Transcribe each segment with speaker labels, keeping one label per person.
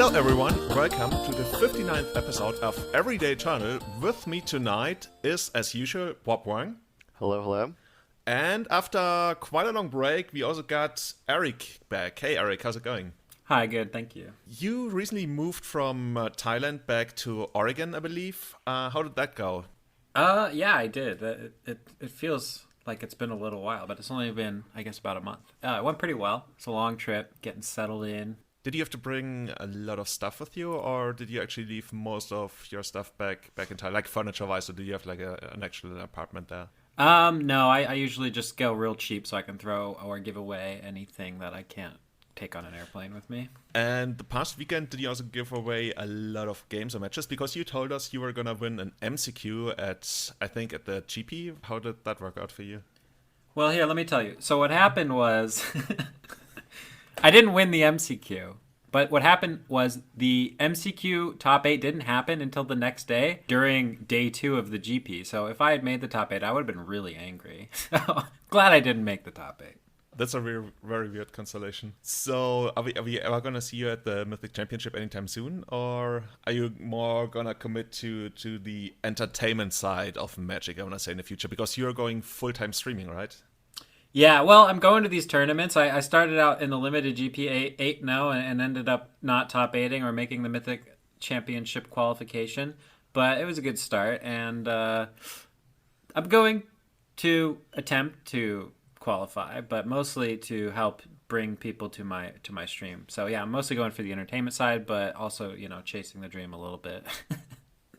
Speaker 1: Hello everyone, welcome to the 59th episode of Everyday Journal. With me tonight is, as usual, Bob Wang.
Speaker 2: Hello, hello.
Speaker 1: And after quite a long break, we also got Eric back. Hey Eric, how's it going?
Speaker 3: Hi, good, thank you.
Speaker 1: You recently moved from Thailand back to Oregon, I believe. How did that go?
Speaker 3: Yeah, I did. It feels like it's been a little while, but it's only been, I guess, about a month. It went pretty well. It's a long trip, getting settled in.
Speaker 1: Did you have to bring a lot of stuff with you, or did you actually leave most of your stuff back in Thailand, like furniture-wise, or do you have like an actual apartment there?
Speaker 3: No, I usually just go real cheap so I can throw or give away anything that I can't take on an airplane with me.
Speaker 1: And the past weekend, did you also give away a lot of games or matches? Because you told us you were going to win an MCQ at the GP. How did that work out for you?
Speaker 3: Well, here, let me tell you. So what happened was I didn't win the MCQ. But what happened was the MCQ top 8 didn't happen until the next day during day 2 of the GP. So if I had made the top 8, I would have been really angry. So glad I didn't make the top 8.
Speaker 1: That's a very, very weird constellation. So are we ever going to see you at the Mythic Championship anytime soon? Or are you more going to commit to the entertainment side of Magic, I want to say, in the future? Because you're going full-time streaming, right?
Speaker 3: Yeah, well, I'm going to these tournaments. I started out in the limited GP 8-0 and ended up not top 8ing or making the Mythic Championship qualification. But it was a good start, and I'm going to attempt to qualify, but mostly to help bring people to my stream. So yeah, I'm mostly going for the entertainment side, but also, chasing the dream a little bit.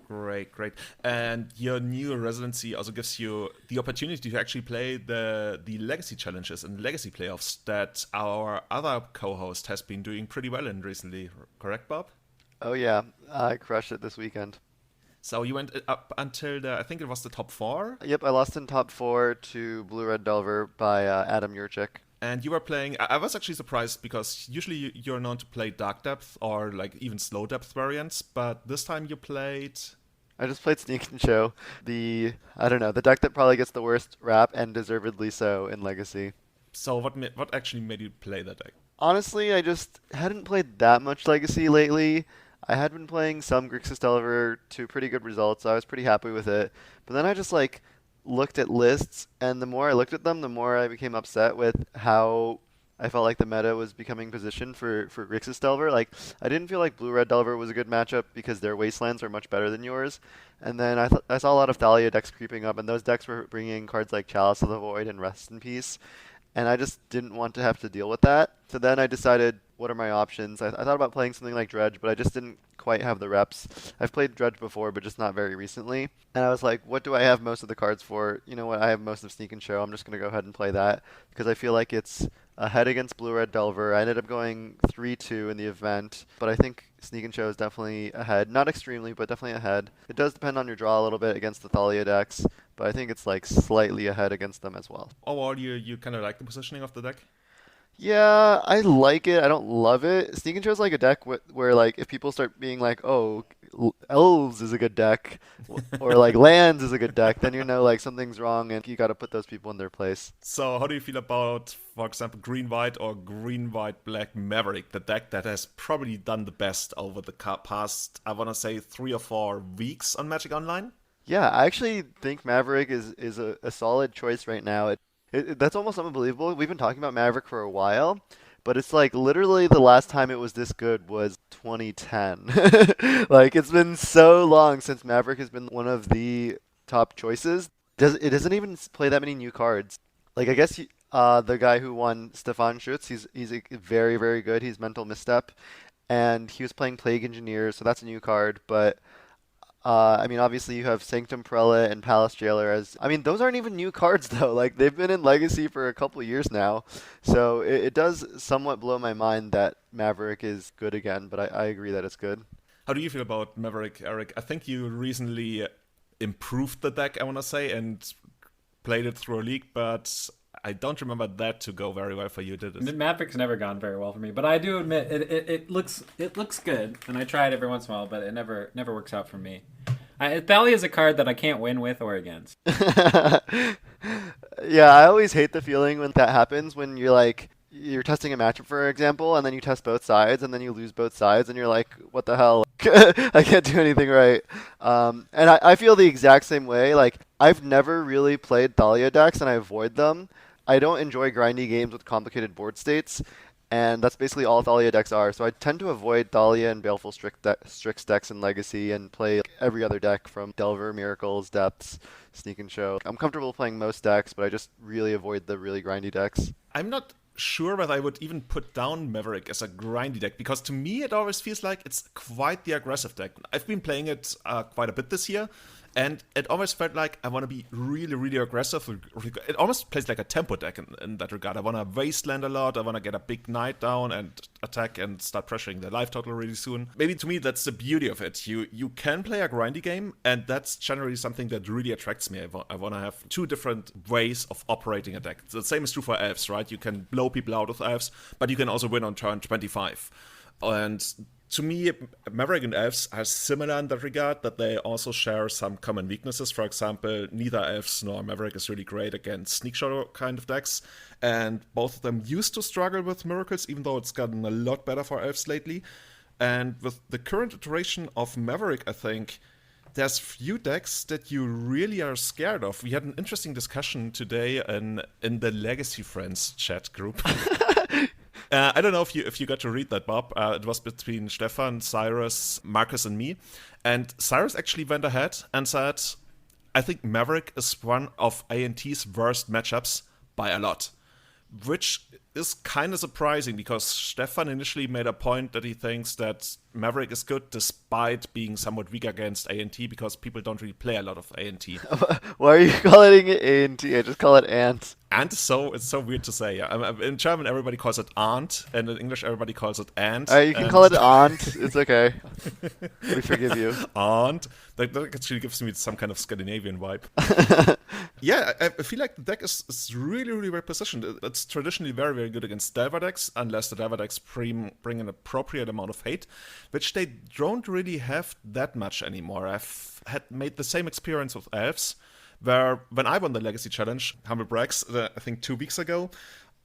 Speaker 1: Great. And your new residency also gives you the opportunity to actually play the legacy challenges and legacy playoffs that our other co-host has been doing pretty well in recently. Correct, Bob?
Speaker 2: Oh yeah, I crushed it this weekend.
Speaker 1: So you went up until I think it was the top 4?
Speaker 2: Yep, I lost in top 4 to Blue Red Delver by Adam Jurczyk.
Speaker 1: And you were playing, I was actually surprised because usually you're known to play Dark Depth or like even Slow Depth variants, but this time you played...
Speaker 2: I just played Sneak and Show, the deck that probably gets the worst rap, and deservedly so, in Legacy.
Speaker 1: So what actually made you play that deck?
Speaker 2: Honestly, I just hadn't played that much Legacy lately. I had been playing some Grixis Delver to pretty good results. I was pretty happy with it. But then I just looked at lists, and the more I looked at them, the more I became upset with how I felt like the meta was becoming positioned for Grixis Delver. I didn't feel like Blue Red Delver was a good matchup because their Wastelands are much better than yours. And then I saw a lot of Thalia decks creeping up, and those decks were bringing cards like Chalice of the Void and Rest in Peace. And I just didn't want to have to deal with that. So then I decided, what are my options? I thought about playing something like Dredge, but I just didn't quite have the reps. I've played Dredge before, but just not very recently. And I was like, what do I have most of the cards for? You know what, I have most of Sneak and Show. I'm just going to go ahead and play that because I feel like it's ahead against Blue Red Delver. I ended up going 3-2 in the event, but I think Sneak and Show is definitely ahead. Not extremely, but definitely ahead. It does depend on your draw a little bit against the Thalia decks, but I think it's slightly ahead against them as well.
Speaker 1: Overall, you kind of like the positioning of the deck?
Speaker 2: Yeah, I like it. I don't love it. Sneak and Show is like a deck where if people start being like, oh, Elves is a good deck, or Lands is a good deck, then something's wrong and you got to put those people in their place.
Speaker 1: So how do you feel about, for example, Green-White or Green-White-Black Maverick, the deck that has probably done the best over the past, I want to say, 3 or 4 weeks on Magic Online?
Speaker 2: Yeah, I actually think Maverick is a solid choice right now. That's almost unbelievable. We've been talking about Maverick for a while, but it's literally the last time it was this good was 2010. It's been so long since Maverick has been one of the top choices. It doesn't even play that many new cards. I guess the guy who won, Stefan Schütz, he's very, very good. He's Mental Misstep, and he was playing Plague Engineer, so that's a new card, but obviously you have Sanctum Prelate and Palace Jailer those aren't even new cards though. They've been in Legacy for a couple years now. So it does somewhat blow my mind that Maverick is good again, but I agree that it's good.
Speaker 1: How do you feel about Maverick, Eric? I think you recently improved the deck, I want to say, and played it through a league, but I don't remember that to go very well for you, did it?
Speaker 3: Maverick's never gone very well for me, but I do admit it looks good, and I try it every once in a while, but it never works out for me. Thalia is a card that I can't win with or against.
Speaker 2: Yeah, I always hate the feeling when that happens, when you're you're testing a matchup, for example, and then you test both sides, and then you lose both sides, and you're like, what the hell? I can't do anything right. And I feel the exact same way. Like, I've never really played Thalia decks, and I avoid them. I don't enjoy grindy games with complicated board states, and that's basically all Thalia decks are. So I tend to avoid Thalia and Baleful Strix decks in Legacy and play every other deck from Delver, Miracles, Depths, Sneak and Show. I'm comfortable playing most decks, but I just really avoid the really grindy decks.
Speaker 1: I'm not sure whether I would even put down Maverick as a grindy deck, because to me it always feels like it's quite the aggressive deck. I've been playing it quite a bit this year, and it always felt like I want to be really, really aggressive. It almost plays like a tempo deck in that regard. I want to wasteland a lot. I want to get a big knight down and attack and start pressuring the life total really soon. Maybe to me, that's the beauty of it. You can play a grindy game, and that's generally something that really attracts me. I want to have two different ways of operating a deck. The same is true for elves, right? You can blow people out with elves, but you can also win on turn 25. And to me, Maverick and Elves are similar in that regard, that they also share some common weaknesses. For example, neither Elves nor Maverick is really great against Sneak Shadow kind of decks, and both of them used to struggle with Miracles, even though it's gotten a lot better for Elves lately. And with the current iteration of Maverick, I think there's few decks that you really are scared of. We had an interesting discussion today in the Legacy Friends chat group. I don't know if you got to read that, Bob. It was between Stefan, Cyrus, Marcus, and me. And Cyrus actually went ahead and said, I think Maverick is one of ANT's worst matchups by a lot. Which is kind of surprising, because Stefan initially made a point that he thinks that Maverick is good despite being somewhat weak against ANT, because people don't really play a lot of ANT.
Speaker 2: Why are you calling it ANT? I just call it Ant.
Speaker 1: Ant is it's so weird to say. Yeah. In German, everybody calls it Aunt, and in English, everybody calls it Ant.
Speaker 2: You can call it Aunt. It's okay. We forgive you.
Speaker 1: Aunt. That actually gives me some kind of Scandinavian vibe. Yeah, I feel like the deck is really, really well positioned. It's traditionally very, very good against Delver decks, unless the Delver decks bring an appropriate amount of hate, which they don't really have that much anymore. I've had made the same experience with Elves, where when I won the Legacy Challenge, humble brags, I think 2 weeks ago,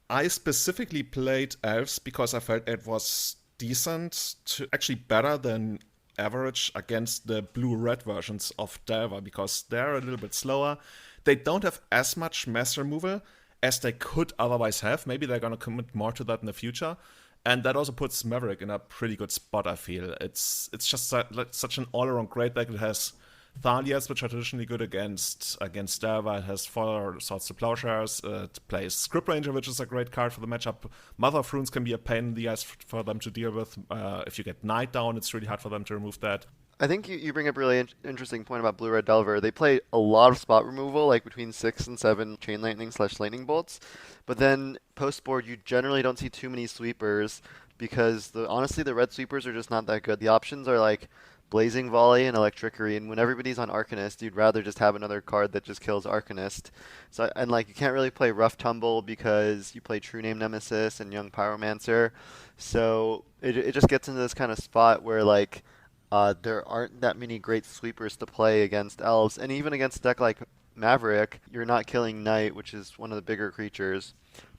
Speaker 1: I specifically played Elves because I felt it was decent, actually better than average against the blue-red versions of Delver, because they're a little bit slower. They don't have as much mass removal as they could otherwise have. Maybe they're going to commit more to that in the future. And that also puts Maverick in a pretty good spot, I feel. It's just such an all-around great deck. It has Thalias, which are traditionally good against Delver. It has Four Swords to Plowshares. It plays Script Ranger, which is a great card for the matchup. Mother of Runes can be a pain in the ass for them to deal with. If you get Knight down, it's really hard for them to remove that.
Speaker 2: I think you bring up a really interesting point about Blue Red Delver. They play a lot of spot removal, like between 6 and 7 Chain Lightning / Lightning Bolts. But then post-board, you generally don't see too many sweepers, because honestly, the red sweepers are just not that good. The options are like Blazing Volley and Electrickery, and when everybody's on Arcanist, you'd rather just have another card that just kills Arcanist. And you can't really play Rough Tumble because you play True Name Nemesis and Young Pyromancer. So it just gets into this kind of spot where there aren't that many great sweepers to play against elves, and even against a deck like Maverick, you're not killing Knight, which is one of the bigger creatures.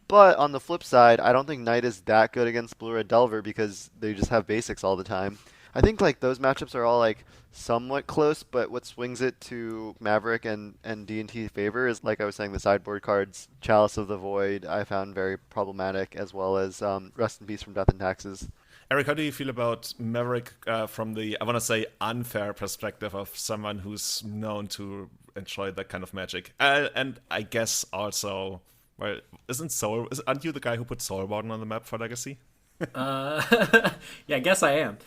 Speaker 2: But on the flip side, I don't think Knight is that good against Blue Red Delver because they just have basics all the time. I think those matchups are all somewhat close, but what swings it to Maverick and D&T favor is, like I was saying, the sideboard cards. Chalice of the Void I found very problematic, as well as Rest in Peace from Death and Taxes.
Speaker 1: Eric, how do you feel about Maverick from the, I want to say, unfair perspective of someone who's known to enjoy that kind of magic? And I guess also, well, aren't you the guy who put Soulwarden on the map for Legacy?
Speaker 3: Yeah, I guess I am.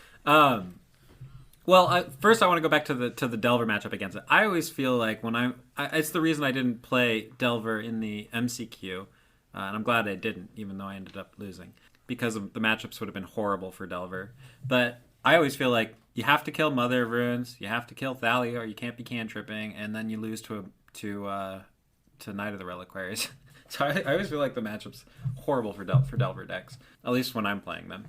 Speaker 3: Well, first I want to go back to the Delver matchup against it. I always feel like when it's the reason I didn't play Delver in the MCQ, and I'm glad I didn't, even though I ended up losing, because the matchups would have been horrible for Delver. But I always feel like you have to kill Mother of Runes, you have to kill Thalia, or you can't be cantripping, and then you lose to Knight of the Reliquaries. So I always feel like the matchup's horrible for Delver decks, at least when I'm playing them.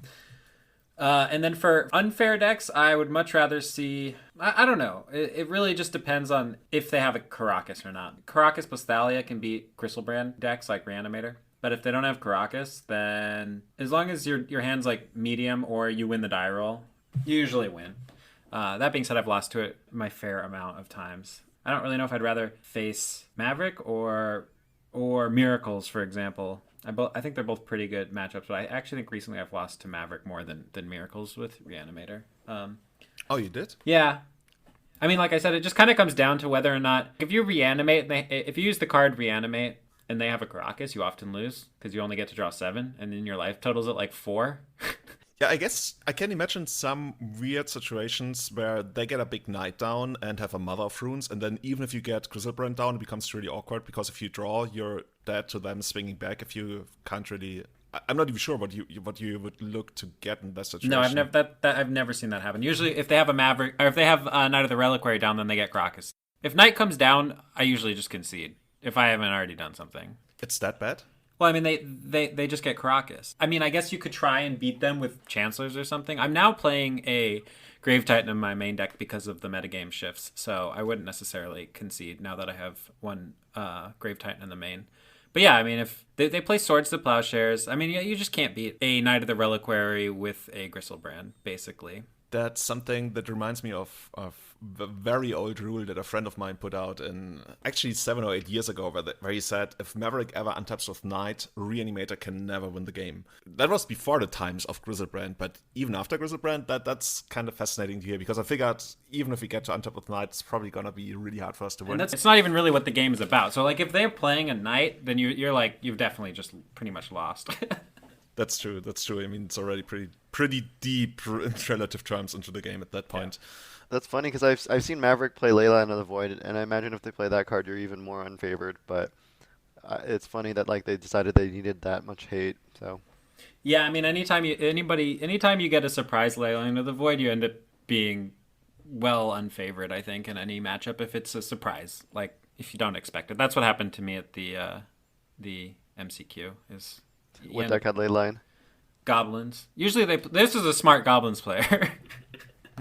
Speaker 3: And then for unfair decks, I would much rather see... I don't know. It really just depends on if they have a Karakas or not. Karakas plus Thalia can beat Crystalbrand decks like Reanimator. But if they don't have Caracas, then as long as your hand's like medium or you win the die roll, you usually win. That being said, I've lost to it my fair amount of times. I don't really know if I'd rather face Maverick or Miracles, for example. I think they're both pretty good matchups, but I actually think recently I've lost to Maverick more than Miracles with Reanimator.
Speaker 1: Oh, you did?
Speaker 3: Yeah. I mean, like I said, it just kind of comes down to whether or not... If you reanimate, if you use the card Reanimate and they have a Caracas, you often lose because you only get to draw 7, and then your life totals at like 4.
Speaker 1: Yeah, I guess I can imagine some weird situations where they get a big knight down and have a Mother of Runes, and then even if you get Griselbrand down, it becomes really awkward because if you draw, you're dead to them swinging back if you can't really... I'm not even sure what you would look to get in that situation.
Speaker 3: No, I've never seen that happen. Usually, if they have a Maverick or if they have Knight of the Reliquary down, then they get Gracchus. If Knight comes down, I usually just concede if I haven't already done something.
Speaker 1: It's that bad?
Speaker 3: Well, I mean, they just get Caracas. I mean, I guess you could try and beat them with Chancellors or something. I'm now playing a Grave Titan in my main deck because of the metagame shifts, so I wouldn't necessarily concede now that I have one Grave Titan in the main. But yeah, I mean, if they play Swords to Plowshares, I mean, yeah, you just can't beat a Knight of the Reliquary with a Griselbrand, basically.
Speaker 1: That's something that reminds me of a very old rule that a friend of mine put out in actually 7 or 8 years ago, where he said if Maverick ever untaps with Knight, Reanimator can never win the game. That was before the times of Griselbrand, but even after Griselbrand, that's kind of fascinating to hear because I figured even if we get to untap with Knight, it's probably gonna be really hard for us to win.
Speaker 3: And it's not even really what the game is about. So like if they're playing a Knight, then you're like you've definitely just pretty much lost.
Speaker 1: That's true. I mean, it's already pretty deep in relative terms into the game at that point.
Speaker 2: Yeah. That's funny because I've seen Maverick play Leyline of the Void, and I imagine if they play that card, you're even more unfavored. But it's funny that like they decided they needed that much hate. So
Speaker 3: yeah, I mean, anytime you get a surprise Leyline of the Void, you end up being well unfavored. I think in any matchup if it's a surprise, like if you don't expect it. That's what happened to me at the MCQ.
Speaker 2: What deck had Leyline?
Speaker 3: Goblins. Usually this is a smart Goblins player.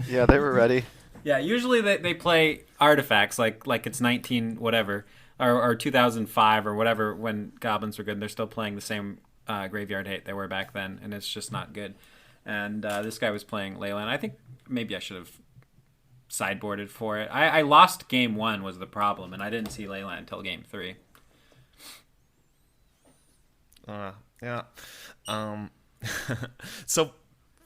Speaker 2: Yeah, they were ready.
Speaker 3: Yeah, usually they play artifacts like it's 19 whatever or 2005 or whatever when Goblins were good. And they're still playing the same graveyard hate they were back then, and it's just not good. And this guy was playing Leyline. I think maybe I should have sideboarded for it. I lost game 1 was the problem, and I didn't see Leyline until game 3.
Speaker 1: Yeah. So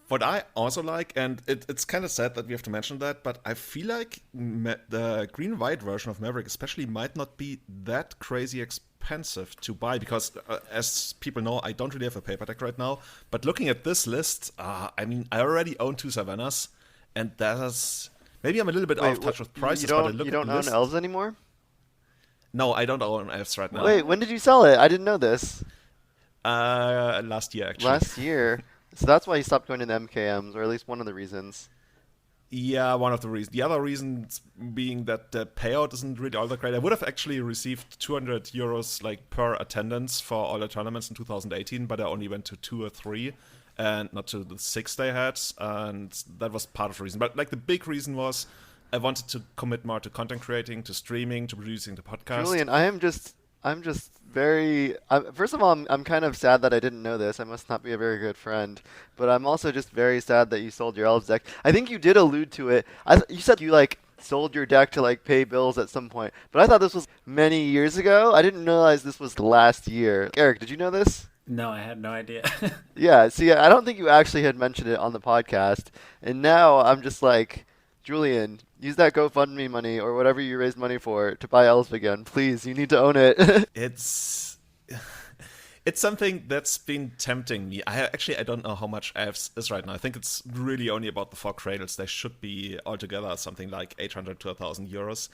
Speaker 1: what I also like, and it's kind of sad that we have to mention that, but I feel like the green-white version of Maverick especially might not be that crazy expensive to buy because, as people know, I don't really have a paper deck right now. But looking at this list, I mean, I already own 2 Savannas, and that is... Maybe I'm a little bit out of touch with prices, but I look
Speaker 2: you don't own elves anymore?
Speaker 1: No, I don't own elves right now.
Speaker 2: Wait, when did you sell it? I didn't know this.
Speaker 1: Last year, actually.
Speaker 2: Last year? So that's why you stopped going to the MKMs, or at least one of the reasons.
Speaker 1: Yeah, one of the reasons. The other reasons being that the payout isn't really all that great. I would have actually received 200 euros like per attendance for all the tournaments in 2018, but I only went to 2 or 3 and not to the 6 they had, and that was part of the reason. But like the big reason was I wanted to commit more to content creating, to streaming, to producing the podcast.
Speaker 2: Julian, I'm just very... first of all, I'm kind of sad that I didn't know this. I must not be a very good friend. But I'm also just very sad that you sold your Elves deck. I think you did allude to it. You said you, like, sold your deck to, like, pay bills at some point. But I thought this was many years ago. I didn't realize this was last year. Eric, did you know this?
Speaker 3: No, I had no idea.
Speaker 2: Yeah, see, I don't think you actually had mentioned it on the podcast. And now I'm just like... Julian, use that GoFundMe money or whatever you raised money for to buy Elf again. Please, you need to own it.
Speaker 1: It's something that's been tempting me. I don't know how much Elves is right now. I think it's really only about the 4 cradles. They should be altogether something like 800 to 1,000 euros.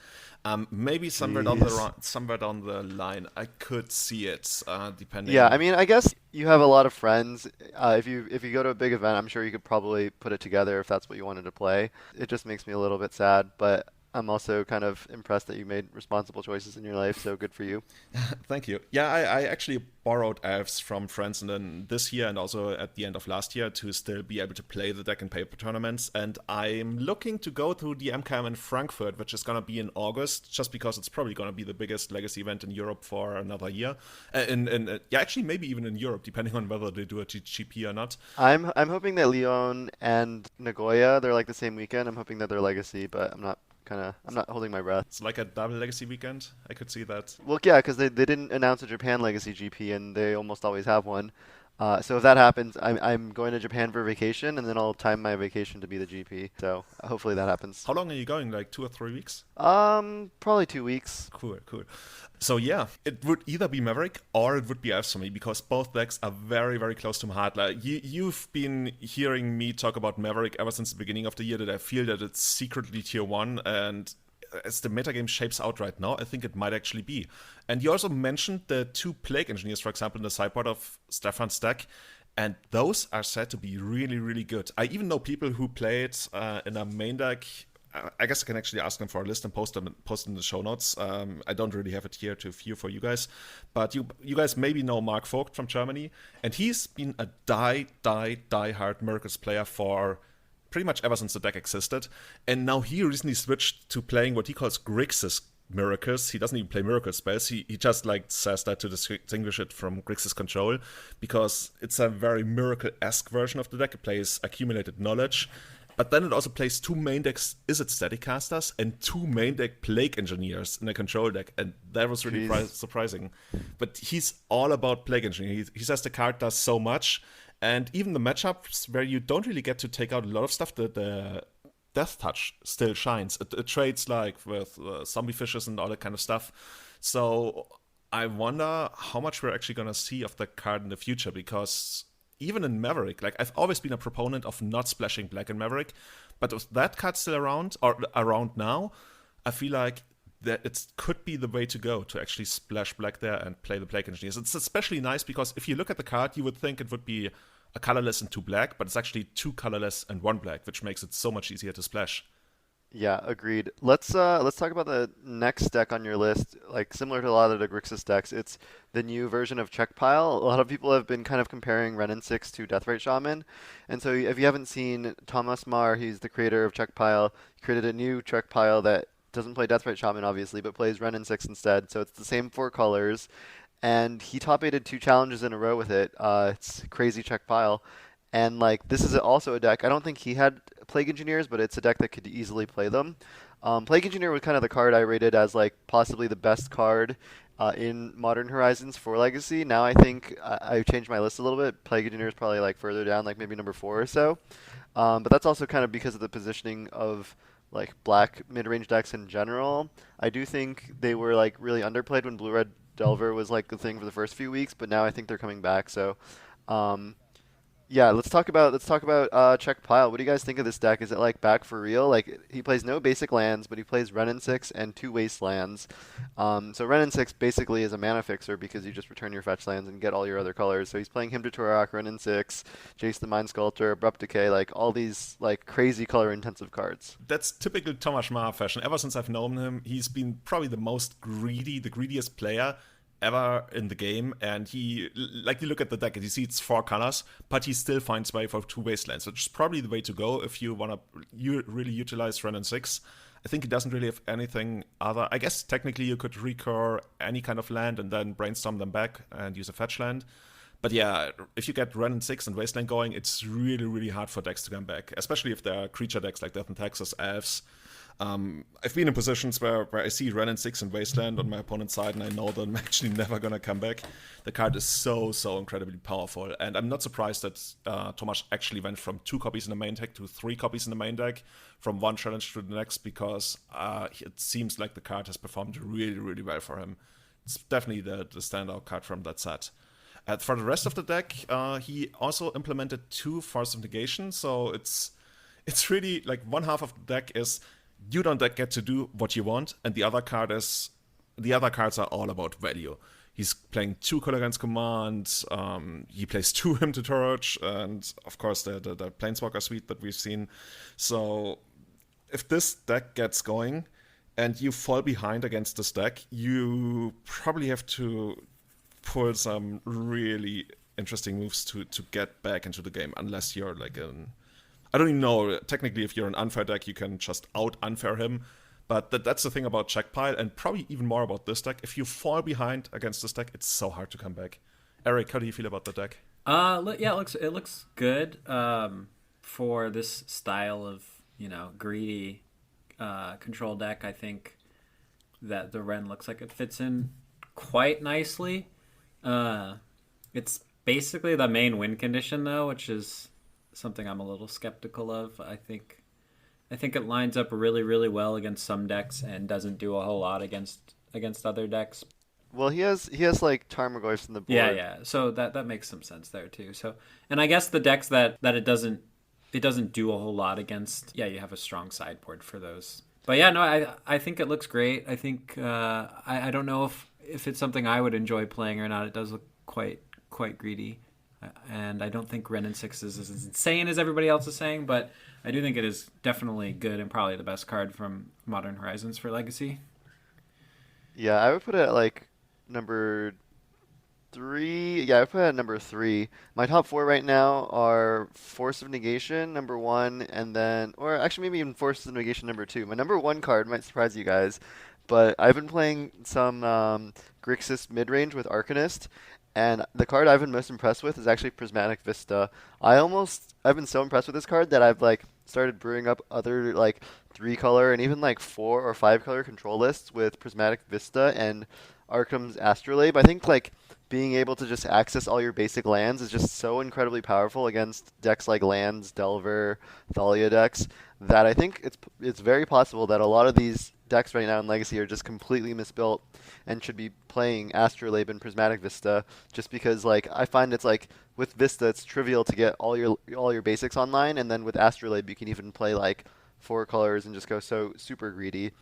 Speaker 1: Maybe somewhere down the line, I could see it, depending.
Speaker 2: Yeah, I mean, I guess you have a lot of friends. If you go to a big event, I'm sure you could probably put it together if that's what you wanted to play. It just makes me a little bit sad, but I'm also kind of impressed that you made responsible choices in your life, so good for you.
Speaker 1: Thank you. Yeah, I actually borrowed elves from friends and then this year and also at the end of last year to still be able to play the deck in paper tournaments. And I'm looking to go to the MCAM in Frankfurt, which is going to be in August, just because it's probably going to be the biggest legacy event in Europe for another year. Yeah, actually, maybe even in Europe, depending on whether they do a GP or not.
Speaker 2: I'm hoping that Lyon and Nagoya, they're like the same weekend. I'm hoping that they're legacy, but I'm not holding my breath.
Speaker 1: It's like a double legacy weekend. I could see that.
Speaker 2: Well, yeah, because they didn't announce a Japan Legacy GP, and they almost always have one. So if that happens, I'm going to Japan for vacation, and then I'll time my vacation to be the GP. So hopefully that happens.
Speaker 1: How long are you going? Like 2 or 3 weeks?
Speaker 2: Probably 2 weeks.
Speaker 1: Cool. So yeah, it would either be Maverick or it would be Elves for me because both decks are very, very close to my heart. Like you've been hearing me talk about Maverick ever since the beginning of the year that I feel that it's secretly tier 1 and as the metagame shapes out right now, I think it might actually be. And you also mentioned the 2 Plague Engineers, for example, in the sideboard of Stefan's deck. And those are said to be really, really good. I even know people who play it in a main deck. I guess I can actually ask them for a list and post in the show notes. I don't really have it here to view for you guys. But you guys maybe know Mark Vogt from Germany. And he's been a die-hard Miracles player for pretty much ever since the deck existed. And now he recently switched to playing what he calls Grixis Miracles. He doesn't even play Miracle spells. He just like says that to distinguish it from Grixis Control because it's a very Miracle-esque version of the deck. It plays Accumulated Knowledge. But then it also plays 2 main decks Izzet Static Casters and 2 main deck Plague Engineers in a control deck. And that was really surprising. But he's all about Plague Engineer. He says the card does so much. And even the matchups where you don't really get to take out a lot of stuff, the Death Touch still shines. It trades like with zombie fishes and all that kind of stuff. So I wonder how much we're actually going to see of the card in the future because even in Maverick, like I've always been a proponent of not splashing black in Maverick, but with that card still around or around now, I feel like that it could be the way to go to actually splash black there and play the Plague Engineers. It's especially nice because if you look at the card, you would think it would be a colorless and 2 black, but it's actually 2 colorless and 1 black, which makes it so much easier to splash.
Speaker 2: Yeah, agreed. Let's talk about the next deck on your list. Like similar to a lot of the Grixis decks, it's the new version of Check Pile. A lot of people have been kind of comparing Renin 6 to Deathrite Shaman. And so if you haven't seen Thomas Marr, he's the creator of Check Pile, he created a new Check Pile that doesn't play Deathrite Shaman obviously, but plays Renin 6 instead. So it's the same 4 colors. And he top-8'd 2 challenges in a row with it. It's crazy Check Pile. And like this is also a deck. I don't think he had Plague Engineers, but it's a deck that could easily play them. Plague Engineer was kind of the card I rated as like possibly the best card in Modern Horizons for Legacy. Now I think I've changed my list a little bit. Plague Engineer is probably like further down, like maybe number 4 or so. But that's also kind of because of the positioning of like black mid-range decks in general. I do think they were like really underplayed when Blue-Red Delver was like the thing for the first few weeks, but now I think they're coming back. So. Yeah, let's talk about Check Pile. What do you guys think of this deck? Is it like back for real? Like he plays no basic lands, but he plays Renin 6 and 2 wastelands. So Renin 6 basically is a mana fixer because you just return your fetch lands and get all your other colors. So he's playing Hymn to Torak, Renin 6, Jace the Mind Sculptor, Abrupt Decay, like all these like crazy color intensive cards.
Speaker 1: That's typical Tomas Marr fashion. Ever since I've known him, he's been probably the greediest player ever in the game, and he, like, you look at the deck and you see it's 4 colors, but he still finds way for 2 wastelands, which is probably the way to go if you want to really utilize Renin 6. I think he doesn't really have anything other. I guess technically you could recur any kind of land and then brainstorm them back and use a fetch land. But yeah, if you get Renin 6 and Wasteland going, it's really, really hard for decks to come back, especially if there are creature decks like Death and Taxes, Elves. I've been in positions where I see Renin 6 and Wasteland on my opponent's side, and I know that I'm actually never going to come back. The card is so incredibly powerful, and I'm not surprised that Tomasz actually went from 2 copies in the main deck to 3 copies in the main deck, from one challenge to the next, because it seems like the card has performed really, really well for him. It's definitely the standout card from that set. For the rest of the deck, he also implemented 2 Force of Negation, so it's really like one half of the deck is you don't get to do what you want, and the other cards are all about value. He's playing 2 Color Against Command, he plays 2 Hymn to Torch, and of course the Planeswalker suite that we've seen. So if this deck gets going, and you fall behind against this deck, you probably have to pull some really interesting moves to get back into the game, unless you're like I don't even know, technically if you're an unfair deck, you can just out-unfair him, but that's the thing about Checkpile, and probably even more about this deck. If you fall behind against this deck, it's so hard to come back. Eric, how do you feel about the deck?
Speaker 3: Yeah, it looks good for this style of greedy control deck. I think that the Ren looks like it fits in quite nicely. It's basically the main win condition though, which is something I'm a little skeptical of. I think it lines up really, really well against some decks and doesn't do a whole lot against other decks.
Speaker 2: Well, he has like Tarmogoyfs in the board.
Speaker 3: Yeah. So that makes some sense there too. So, and I guess the decks that it doesn't do a whole lot against. Yeah, you have a strong sideboard for those. But yeah, no, I think it looks great. I think I don't know if it's something I would enjoy playing or not. It does look quite greedy, and I don't think Ren and 6 is as insane as everybody else is saying, but I do think it is definitely good and probably the best card from Modern Horizons for Legacy.
Speaker 2: Yeah, I would put it at like number 3. Yeah, I would put it at number 3. My top 4 right now are Force of Negation, number 1, and then, or actually maybe even Force of Negation, number 2. My number 1 card might surprise you guys, but I've been playing some Grixis midrange with Arcanist, and the card I've been most impressed with is actually Prismatic Vista. I've been so impressed with this card that I've like started brewing up other like 3-color and even like 4 or 5-color control lists with Prismatic Vista and Arkham's Astrolabe. I think like being able to just access all your basic lands is just so incredibly powerful against decks like Lands, Delver, Thalia decks that I think it's very possible that a lot of these decks right now in Legacy are just completely misbuilt and should be playing Astrolabe and Prismatic Vista, just because like I find it's like with Vista it's trivial to get all your basics online, and then with Astrolabe you can even play like 4 colors and just go so super greedy.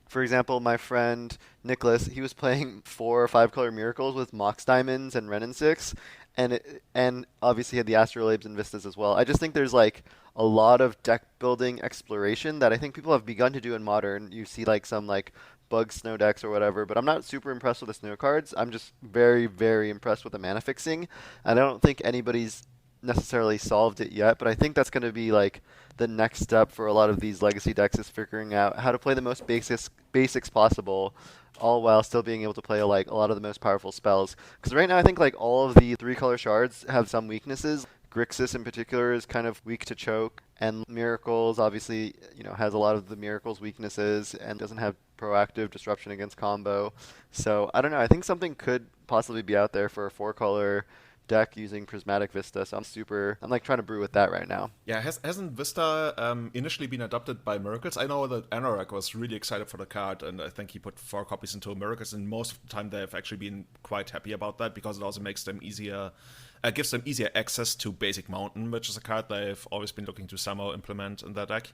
Speaker 2: For example, my friend Nicholas, he was playing 4 or 5-color Miracles with Mox Diamonds and Ren and 6, and obviously had the Astrolabes and Vistas as well. I just think there's like a lot of deck building exploration that I think people have begun to do in Modern. You see like some like Bug Snow decks or whatever, but I'm not super impressed with the Snow cards. I'm just very, very impressed with the mana fixing, and I don't think anybody's necessarily solved it yet, but I think that's going to be like the next step for a lot of these Legacy decks, is figuring out how to play the most basics possible, all while still being able to play like a lot of the most powerful spells. Because right now I think like all of the 3-color shards have some weaknesses. Grixis in particular is kind of weak to choke, and Miracles obviously has a lot of the Miracles weaknesses and doesn't have proactive disruption against combo. So I don't know, I think something could possibly be out there for a 4-color deck using Prismatic Vista, so I'm like trying to brew with that right now.
Speaker 1: Yeah, hasn't Vista initially been adopted by Miracles? I know that Anorak was really excited for the card, and I think he put 4 copies into Miracles, and most of the time they've actually been quite happy about that, because it also makes them easier, gives them easier access to Basic Mountain, which is a card they've always been looking to somehow implement in their deck.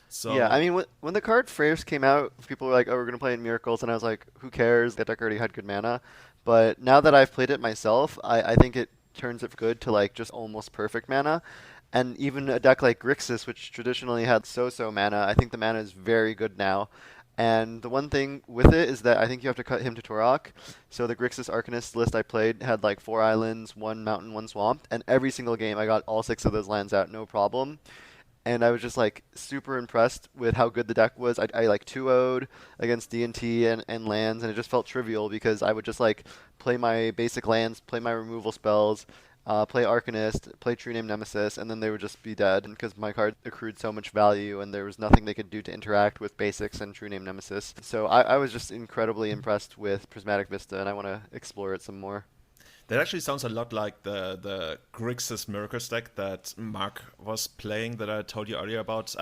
Speaker 1: So
Speaker 2: yeah, I mean, when the card first came out, people were like, oh, we're going to play in Miracles, and I was like, who cares? That deck already had good mana. But now that I've played it myself, I think it turns it good to like just almost perfect mana. And even a deck like Grixis, which traditionally had so-so mana, I think the mana is very good now. And the one thing with it is that I think you have to cut him to Torok. So the Grixis Arcanist list I played had like 4 islands, 1 mountain, 1 swamp, and every single game I got all 6 of those lands out, no problem. And I was just like super impressed with how good the deck was. I like 2-0'd against D&T and lands, and it just felt trivial because I would just like play my basic lands, play my removal spells, play Arcanist, play True Name Nemesis, and then they would just be dead because my card accrued so much value and there was nothing they could do to interact with basics and True Name Nemesis. So I was just incredibly impressed with Prismatic Vista, and I want to explore it some more.
Speaker 1: That actually sounds a lot like the Grixis Miracles deck that Mark was playing that I told you earlier about.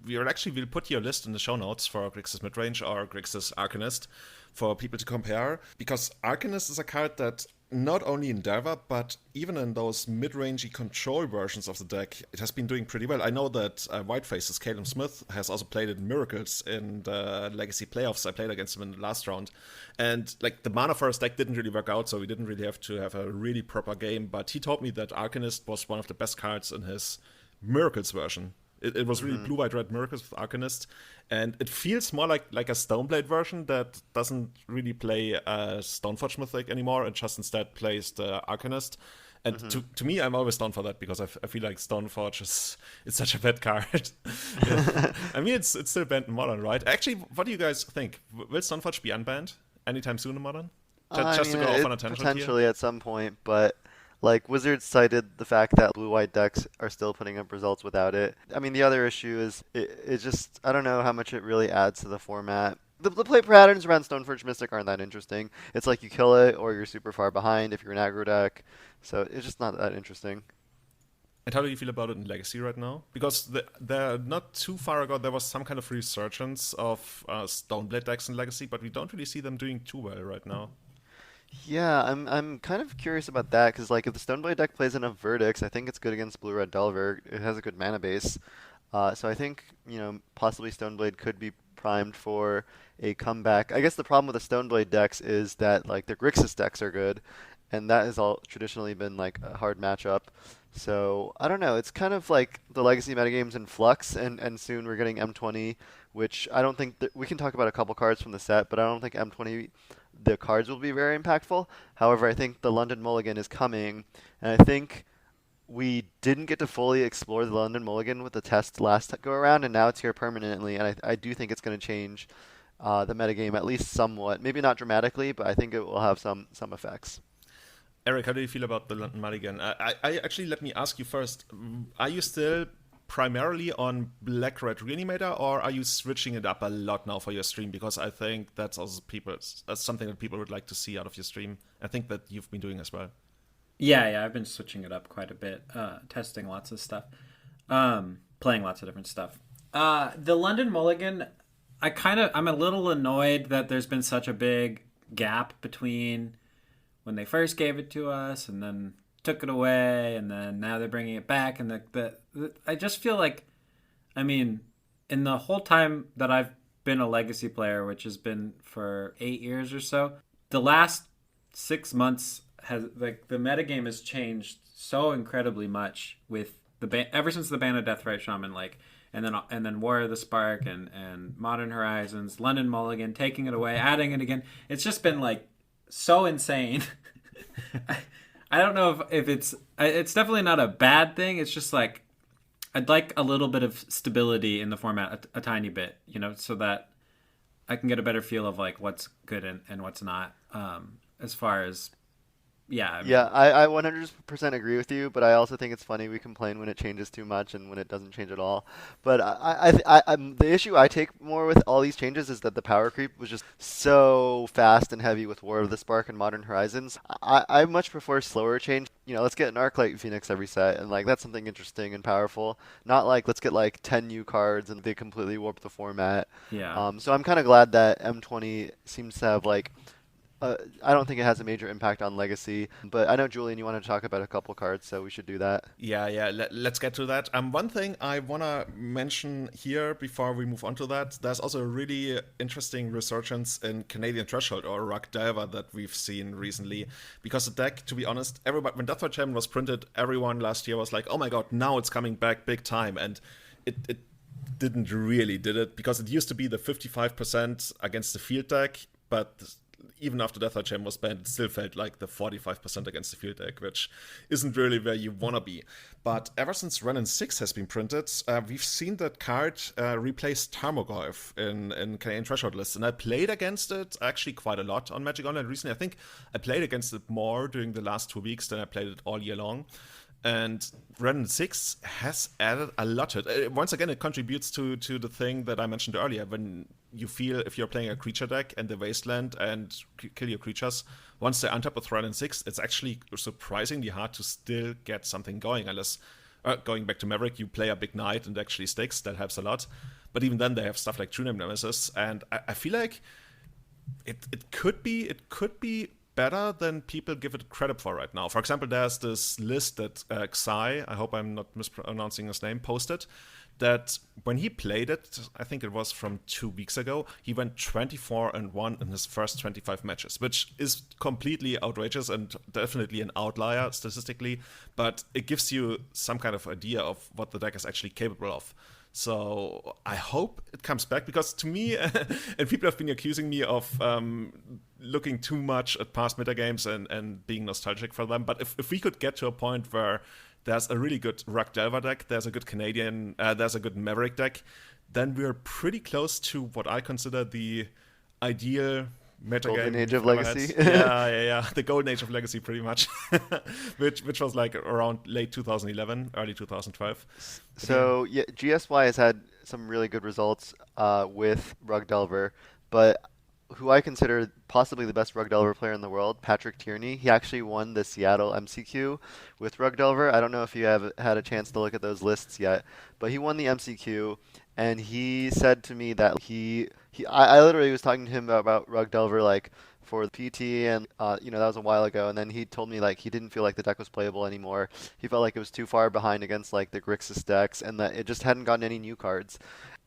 Speaker 1: We'll put your list in the show notes for Grixis Midrange or Grixis Arcanist for people to compare, because Arcanist is a card that not only in Delver, but even in those mid-rangey control versions of the deck, it has been doing pretty well. I know that Whiteface's Caleb Smith has also played it in Miracles in the Legacy playoffs. I played against him in the last round. And like the Mana Forest deck didn't really work out, so we didn't really have to have a really proper game. But he told me that Arcanist was one of the best cards in his Miracles version. It was really blue, white, red Miracles with Arcanist, and it feels more like a Stoneblade version that doesn't really play Stoneforge Mythic anymore and just instead plays the Arcanist. And to me, I'm always down for that because I feel like Stoneforge it's such a bad card. I mean, it's still banned in Modern, right? Actually, what do you guys think? Will Stoneforge be unbanned anytime soon in Modern? Just to go off on a tangent
Speaker 2: potentially
Speaker 1: here?
Speaker 2: at some point, but like Wizards cited the fact that blue-white decks are still putting up results without it. I mean, the other issue is it just I don't know how much it really adds to the format. The play patterns around Stoneforge Mystic aren't that interesting. It's like you kill it or you're super far behind if you're an aggro deck. So it's just not that interesting.
Speaker 1: And how do you feel about it in Legacy right now? Because they're not too far ago, there was some kind of resurgence of Stoneblade decks in Legacy, but we don't really see them doing too well right now.
Speaker 2: Yeah, I'm kind of curious about that because like if the Stoneblade deck plays enough verdicts, I think it's good against Blue-Red Delver. It has a good mana base, so I think possibly Stoneblade could be primed for a comeback. I guess the problem with the Stoneblade decks is that like their Grixis decks are good, and that has all traditionally been like a hard matchup. So I don't know. It's kind of like the legacy metagame's in flux, and soon we're getting M20, which I don't think that we can talk about a couple cards from the set, but I don't think M20 the cards will be very impactful. However, I think the London Mulligan is coming, and I think we didn't get to fully explore the London Mulligan with the test last go around, and now it's here permanently, and I do think it's going to change the metagame at least somewhat. Maybe not dramatically, but I think it will have some effects.
Speaker 1: Eric, how do you feel about the London Mulligan? I actually, let me ask you first. Are you still primarily on Black-Red Reanimator, or are you switching it up a lot now for your stream? Because I think that's also that's something that people would like to see out of your stream. I think that you've been doing as well.
Speaker 3: Yeah, I've been switching it up quite a bit, testing lots of stuff, playing lots of different stuff. The London Mulligan, I'm a little annoyed that there's been such a big gap between when they first gave it to us and then took it away, and then now they're bringing it back. And I just feel like, I mean, in the whole time that I've been a Legacy player, which has been for 8 years or so, the last 6 months has like the metagame has changed so incredibly much with ever since the ban of Deathrite Shaman, like, and then War of the Spark and Modern Horizons, London Mulligan, taking it away, adding it again. It's just been like so insane. I don't know if it's definitely not a bad thing. It's just like I'd like a little bit of stability in the format, a tiny bit, so that I can get a better feel of like what's good and what's not. As far as
Speaker 2: I 100% agree with you, but I also think it's funny we complain when it changes too much and when it doesn't change at all. But the issue I take more with all these changes is that the power creep was just so fast and heavy with War of the Spark and Modern Horizons. I much prefer slower change. Let's get an Arclight Phoenix every set, and like that's something interesting and powerful. Not like let's get like 10 new cards and they completely warp the format.
Speaker 3: Yeah.
Speaker 2: So I'm kind of glad that M20 seems to have like. I don't think it has a major impact on Legacy, but I know, Julian, you want to talk about a couple cards, so we should do that.
Speaker 1: Yeah. Let's get to that. One thing I want to mention here before we move on to that, there's also a really interesting resurgence in Canadian Threshold or Rock Diver that we've seen recently. Because the deck, to be honest, everybody, when Deathrite Shaman was printed, everyone last year was like, oh my god, now it's coming back big time. And it didn't really, did it? Because it used to be the 55% against the field deck, but even after Deathrite Shaman was banned, it still felt like the 45% against the field deck, which isn't really where you want to be. But ever since Renin 6 has been printed, we've seen that card replace Tarmogoyf in Canadian Threshold lists. And I played against it actually quite a lot on Magic Online recently. I think I played against it more during the last 2 weeks than I played it all year long. And Renin 6 has added a lot to it. Once again, it contributes to the thing that I mentioned earlier. When you feel if you're playing a creature deck and the Wasteland and kill your creatures, once they untap with Renin 6, it's actually surprisingly hard to still get something going. Unless, going back to Maverick, you play a big knight and actually sticks. That helps a lot. But even then, they have stuff like True Name Nemesis. And I feel like it could be better than people give it credit for right now. For example, there's this list that Xai, I hope I'm not mispronouncing his name, posted, that when he played it, I think it was from 2 weeks ago, he went 24-1 in his first 25 matches, which is completely outrageous and definitely an outlier statistically, but it gives you some kind of idea of what the deck is actually capable of. So I hope it comes back, because to me, and people have been accusing me of looking too much at past metagames and being nostalgic for them, but if we could get to a point where there's a really good Rug Delver deck, there's a good there's a good Maverick deck, then we're pretty close to what I consider the ideal metagame.
Speaker 2: Golden Age of Legacy.
Speaker 1: Yeah. The Golden Age of Legacy, pretty much. which was like around late 2011, early 2012.
Speaker 2: So, yeah, GSY has had some really good results with Rug Delver, but who I consider possibly the best Rug Delver player in the world, Patrick Tierney. He actually won the Seattle MCQ with Rug Delver. I don't know if you have had a chance to look at those lists yet, but he won the MCQ, and he said to me that I literally was talking to him about Rug Delver like for the PT, and that was a while ago, and then he told me like he didn't feel like the deck was playable anymore. He felt like it was too far behind against like the Grixis decks, and that it just hadn't gotten any new cards.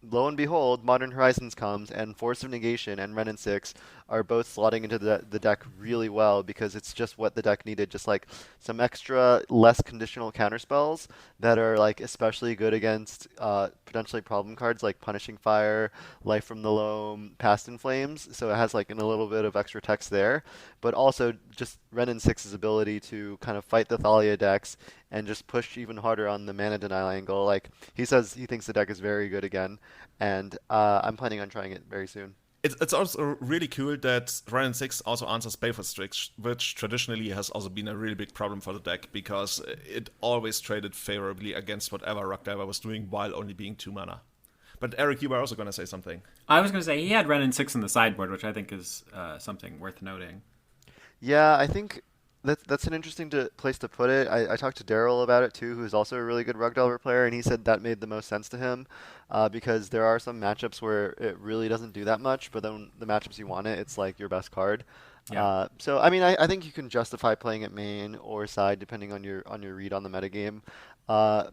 Speaker 2: Lo and behold, Modern Horizons comes, and Force of Negation and Ren and 6 are both slotting into the deck really well, because it's just what the deck needed, just like some extra, less conditional counterspells that are like especially good against potentially problem cards like Punishing Fire, Life from the Loam, Past in Flames. So it has like a little bit of extra text there, but also just Ren and 6's ability to kind of fight the Thalia decks and just push even harder on the mana denial angle. Like, he says he thinks the deck is very good again, and I'm planning on trying it very soon.
Speaker 1: It's also really cool that Ren 6 also answers Baleful tricks, which traditionally has also been a really big problem for the deck, because it always traded favorably against whatever Rug Delver was doing while only being 2 mana. But Eric, you were also going to say something.
Speaker 3: I was going to say he had Ren and 6 in the sideboard, which I think is something worth noting.
Speaker 2: Yeah, I think that's an interesting place to put it. I talked to Daryl about it too, who's also a really good Rug Delver player, and he said that made the most sense to him, because there are some matchups where it really doesn't do that much, but then the matchups you want it, it's like your best card.
Speaker 3: Yeah.
Speaker 2: So I mean, I think you can justify playing it main or side depending on your read on the metagame.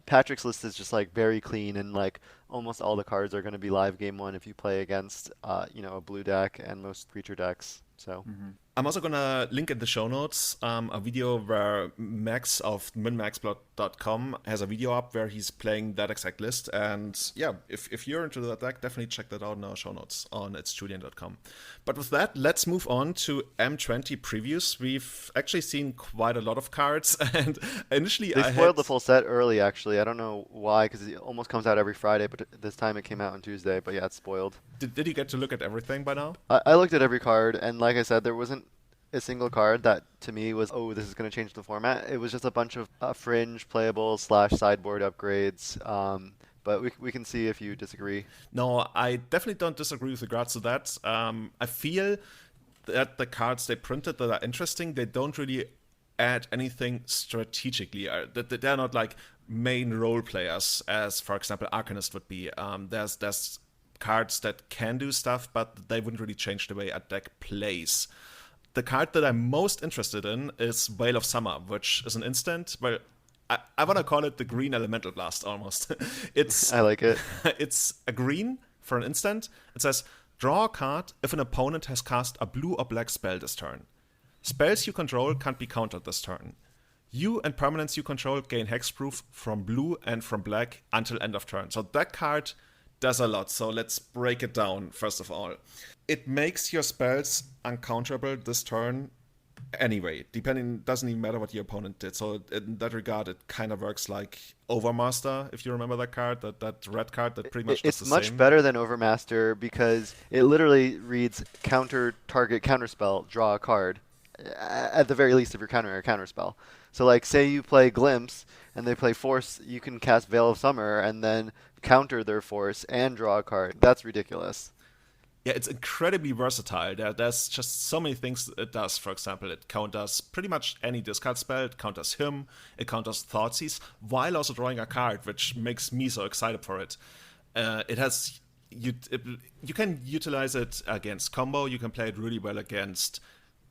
Speaker 2: Patrick's list is just like very clean, and like almost all the cards are going to be live game 1 if you play against a blue deck and most creature decks. So.
Speaker 3: Mm-hmm.
Speaker 1: I'm also going to link in the show notes a video where Max of minmaxplot.com has a video up where he's playing that exact list. And yeah, if you're into that deck, definitely check that out in our show notes on itsjulian.com. But with that, let's move on to M20 previews. We've actually seen quite a lot of cards, and initially
Speaker 2: they spoiled the full set early, actually. I don't know why, because it almost comes out every Friday, but this time it came out on Tuesday. But yeah, it's spoiled.
Speaker 1: Did you get to look at everything by now?
Speaker 2: I looked at every card, and like I said, there wasn't a single card that to me was, oh, this is going to change the format. It was just a bunch of fringe playable / sideboard upgrades. But we can see if you disagree.
Speaker 1: No, I definitely don't disagree with regards to that. I feel that the cards they printed that are interesting, they don't really add anything strategically. They're not like main role players, as for example Arcanist would be. There's cards that can do stuff, but they wouldn't really change the way a deck plays. The card that I'm most interested in is Veil of Summer, which is an instant. Well, I want to call it the green elemental blast almost.
Speaker 2: I like it.
Speaker 1: It's a green for an instant. It says, draw a card if an opponent has cast a blue or black spell this turn. Spells you control can't be countered this turn. You and permanents you control gain hexproof from blue and from black until end of turn. So that card does a lot. So let's break it down first of all. It makes your spells uncounterable this turn anyway. Doesn't even matter what your opponent did. So in that regard, it kind of works like Overmaster, if you remember that card, that red card that pretty much does the same.
Speaker 2: It's much better than Overmaster because it literally reads counter target counterspell, draw a card. At the very least, if you're countering a counterspell. So like say you play Glimpse and they play Force, you can cast Veil of Summer and then counter their Force and draw a card. That's ridiculous.
Speaker 1: Yeah, it's incredibly versatile. There's just so many things it does. For example, it counters pretty much any discard spell. It counters him. It counters Thoughtseize, while also drawing a card, which makes me so excited for it. You can utilize it against combo. You can play it really well against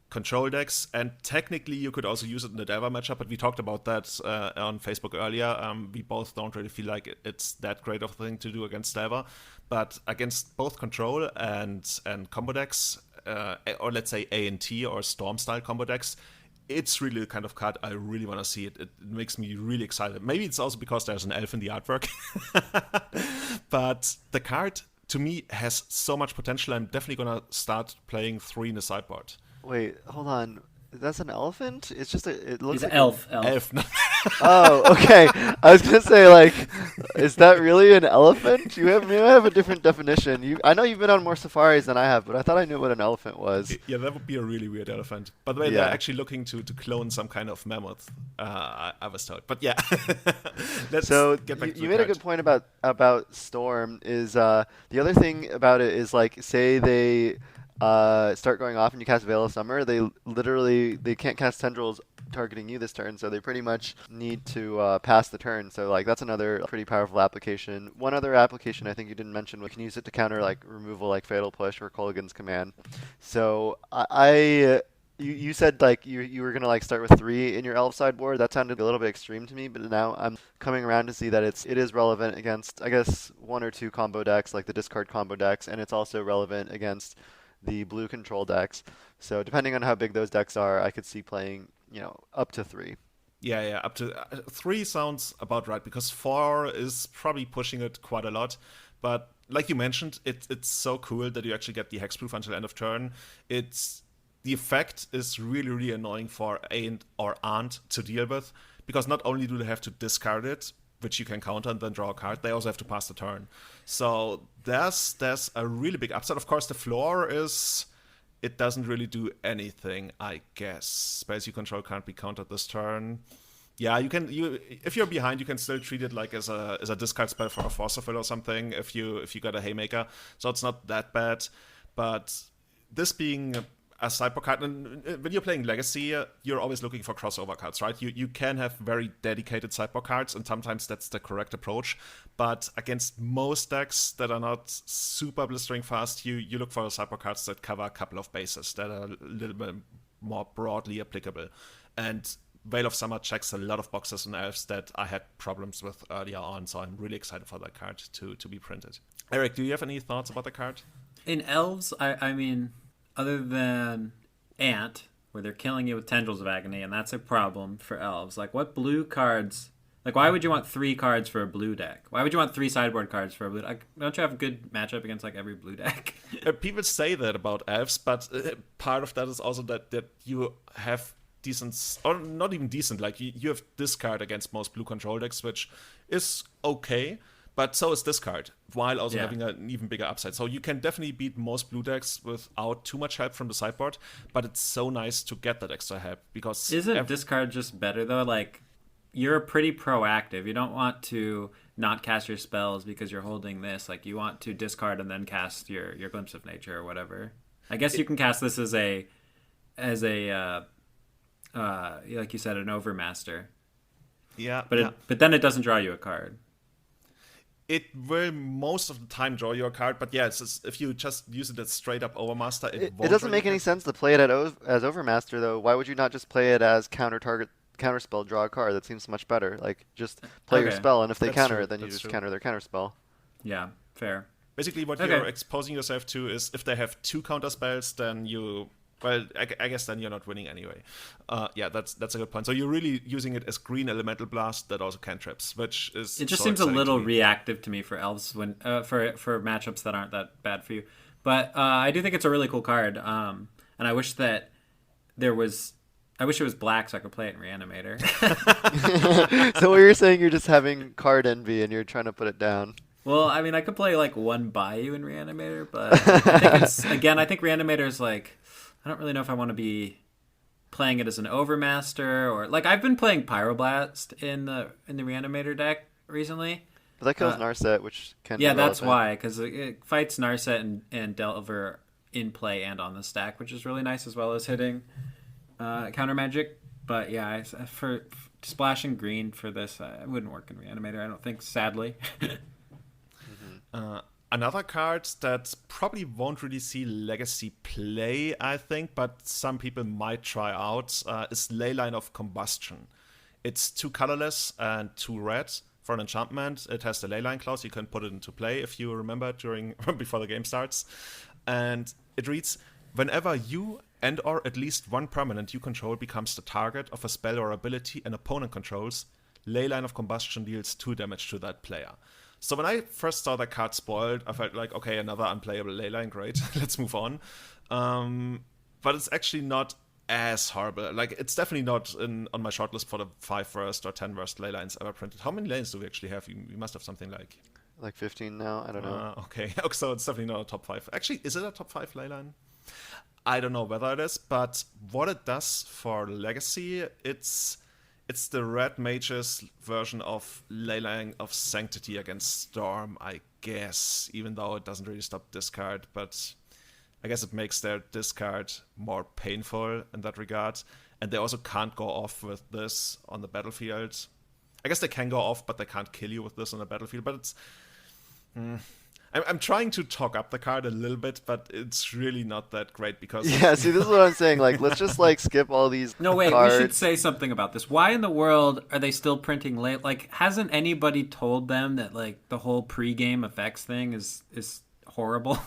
Speaker 1: control decks, and technically you could also use it in the Delver matchup, but we talked about that on Facebook earlier. We both don't really feel like it's that great of a thing to do against Delver, but against both control and combo decks, or let's say A&T or Storm style combo decks, it's really the kind of card I really want to see. It makes me really excited. Maybe it's also because there's an elf in the artwork, but the card to me has so much potential. I'm definitely gonna start playing 3 in the sideboard.
Speaker 2: Wait, hold on. That's an elephant? It's just it looks
Speaker 3: He's
Speaker 2: like
Speaker 3: an elf.
Speaker 1: Elf.
Speaker 2: Oh, okay. I was gonna say, like, is that really an elephant? You may have a different definition. I know you've been on more safaris than I have, but I thought I knew what an elephant was.
Speaker 1: Yeah, that would be a really weird elephant. By the way, they're actually looking to clone some kind of mammoth. I was told, but yeah. Let's get back to
Speaker 2: you
Speaker 1: the
Speaker 2: made a
Speaker 1: card.
Speaker 2: good point about Storm. Is the other thing about it is, like, say they start going off and you cast Veil of Summer, they can't cast Tendrils targeting you this turn, so they pretty much need to pass the turn. So, like, that's another pretty powerful application. One other application I think you didn't mention, we can use it to counter, like, removal, like Fatal Push or Kolaghan's Command. So you said, like, you were gonna, like, start with 3 in your elf sideboard. That sounded a little bit extreme to me, but now I'm coming around to see that it is relevant against, I guess, 1 or 2 combo decks, like the discard combo decks, and it's also relevant against the blue control decks. So depending on how big those decks are, I could see playing, up to 3.
Speaker 1: Yeah, up to 3 sounds about right, because 4 is probably pushing it quite a lot. But like you mentioned, it's so cool that you actually get the hexproof until end of turn. The effect is really, really annoying for Ain't or Aunt to deal with, because not only do they have to discard it, which you can counter and then draw a card, they also have to pass the turn. So there's a really big upside. Of course, the floor is it doesn't really do anything, I guess. Spells you control can't be countered this turn. Yeah, if you're behind, you can still treat it like as a discard spell for a Force of Will or something if you got a Haymaker. So it's not that bad. But this being a sideboard card, and when you're playing Legacy, you're always looking for crossover cards, right? You can have very dedicated sideboard cards, and sometimes that's the correct approach. But against most decks that are not super blistering fast, you look for sideboard cards that cover a couple of bases that are a little bit more broadly applicable. And Veil of Summer checks a lot of boxes in Elves that I had problems with earlier on, so I'm really excited for that card to be printed. Eric, do you have any thoughts about the card?
Speaker 3: In Elves, I mean, other than Ant, where they're killing you with Tendrils of Agony, and that's a problem for Elves. Like, what blue cards? Like, why would you want 3 cards for a blue deck? Why would you want 3 sideboard cards for a blue deck? Don't you have a good matchup against, like, every blue deck?
Speaker 1: People say that about Elves, but part of that is also that you have decent, or not even decent, like, you have discard against most blue control decks, which is okay. But so is this card, while also having an even bigger upside. So you can definitely beat most blue decks without too much help from the sideboard, but it's so nice to get that extra help, because...
Speaker 3: Isn't discard just better, though? Like, you're pretty proactive. You don't want to not cast your spells because you're holding this. Like, you want to discard and then cast your Glimpse of Nature or whatever. I guess you can cast this as a like you said, an Overmaster.
Speaker 1: Yeah.
Speaker 3: But then it doesn't draw you a card.
Speaker 1: It will most of the time draw your card, but yeah, if you just use it as straight up Overmaster, it won't.
Speaker 2: It doesn't make any sense to play it as Overmaster, though. Why would you not just play it as counterspell, draw a card? That seems much better. Like, just play your spell, and if they counter it, then you just counter their counterspell.
Speaker 3: Yeah, fair.
Speaker 1: Basically, what you're exposing yourself to is if they have 2 counter spells, then I guess then you're not winning anyway. Yeah, that's a good point. So you're really using it as green elemental blast that also cantrips, which is...
Speaker 3: It just seems a little reactive to me for Elves when for matchups that aren't that bad for you. But I do think it's a really cool card, and I wish that it was black so I could play it in Reanimator.
Speaker 2: So what you're saying, you're just having card envy and you're trying to put it down.
Speaker 3: Well, I mean, I could play like one Bayou in Reanimator, but I think Reanimator is like... I don't really know if I want to be playing it as an Overmaster or... Like, I've been playing Pyroblast in the Reanimator deck recently.
Speaker 2: But that kills Narset, which can...
Speaker 3: Yeah, that's why, because it fights Narset and Delver in play and on the stack, which is really nice, as well as hitting counter magic. But yeah, for splashing green for this, it wouldn't work in Reanimator, I don't think, sadly.
Speaker 1: Another card that probably won't really see Legacy play, I think, but some people might try out, is Leyline of Combustion. It's 2 colorless and 2 red. For an enchantment, it has the Leyline clause. You can put it into play if you remember before the game starts. And it reads, whenever you and or at least one permanent you control becomes the target of a spell or ability an opponent controls, Leyline of Combustion deals 2 damage to that player. So when I first saw that card spoiled, I felt like, okay, another unplayable Leyline, great, let's move on. But it's actually not as horrible. Like, it's definitely not on my shortlist for the 5 worst or 10 worst Leylines ever printed. How many lanes do we actually have? You must have something
Speaker 2: like 15 now. I don't know.
Speaker 1: Okay, so it's definitely not a top 5. Actually, is it a top 5 Leyline? I don't know whether it is, but what it does for Legacy, it's the red mage's version of Leyline of Sanctity against Storm, I guess, even though it doesn't really stop discard, but I guess it makes their discard more painful in that regard. And they also can't go off with this on the battlefield. I guess they can go off, but they can't kill you with this on the battlefield. But it's... I'm trying to talk up the card a little bit, but it's really not that great because...
Speaker 2: Yeah, see, this is what I'm saying. Like, let's just, like, skip all these
Speaker 3: No, wait,
Speaker 2: cards.
Speaker 3: we should say something about this. Why in the world are they still printing late? Like, hasn't anybody told them that, like, the whole pre-game effects thing is horrible?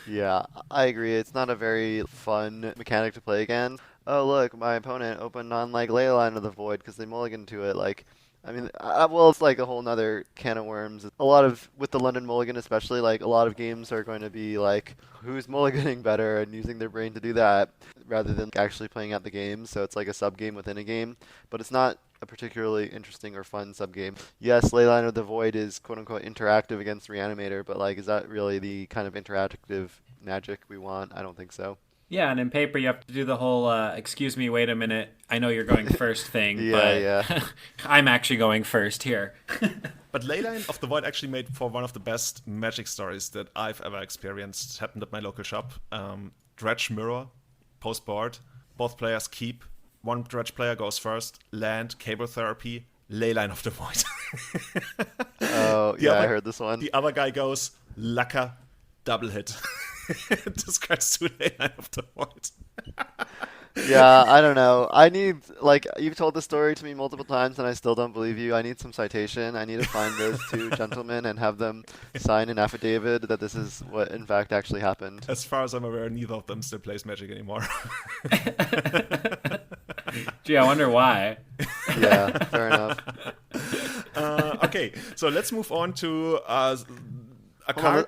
Speaker 2: Yeah, I agree. It's not a very fun mechanic to play again. Oh, look, my opponent opened on, like, Leyline of the Void because they mulliganed to it. Like, I mean, well, it's like a whole nother can of worms. A lot of, with the London Mulligan especially, like, a lot of games are going to be like, who's mulliganing better and using their brain to do that rather than actually playing out the game. So it's like a sub-game within a game, but it's not a particularly interesting or fun sub-game. Yes, Leyline of the Void is quote-unquote interactive against Reanimator, but, like, is that really the kind of interactive magic we want? I don't think so.
Speaker 3: Yeah, and in paper you have to do the whole excuse me, wait a minute, I know you're going first thing,
Speaker 2: Yeah.
Speaker 3: I'm actually going first here.
Speaker 1: But Leyline of the Void actually made for one of the best Magic stories that I've ever experienced. It happened at my local shop. Dredge Mirror, post-board, both players keep. One Dredge player goes first, land, Cable Therapy, Leyline of the Void.
Speaker 2: Oh, yeah, I heard this one.
Speaker 1: The other guy goes, Lacquer, double hit. Discards 2 Leyline of the Void.
Speaker 2: Yeah, I don't know. I need, like, you've told this story to me multiple times and I still don't believe you. I need some citation. I need to find those 2 gentlemen and have them sign an affidavit that this is what in fact actually happened.
Speaker 1: As far as I'm aware, neither of them still plays Magic anymore.
Speaker 3: Gee, I wonder why.
Speaker 2: Yeah, fair enough.
Speaker 1: Okay, so let's move on to a card.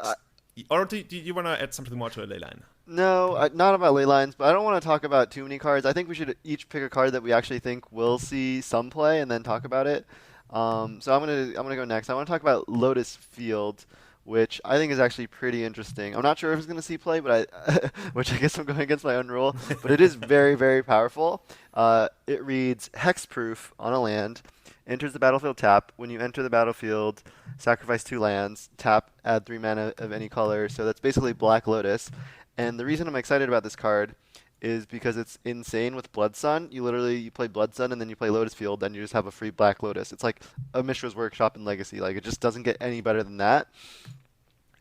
Speaker 1: Or do you want to add something more to a Leyline?
Speaker 2: No, not about Leylines, but I don't want to talk about too many cards. I think we should each pick a card that we actually think will see some play and then talk about it. So I'm gonna go next. I want to talk about Lotus Field, which I think is actually pretty interesting. I'm not sure if it's going to see play, but which I guess I'm going against my own rule, but it is very, very powerful. It reads Hexproof on a land, enters the battlefield tap. When you enter the battlefield, sacrifice 2 lands, tap, add 3 mana of any color. So that's basically Black Lotus. And the reason I'm excited about this card is because it's insane with Blood Sun. You play Blood Sun and then you play Lotus Field, then you just have a free Black Lotus. It's like a Mishra's Workshop in Legacy. Like, it just doesn't get any better than that.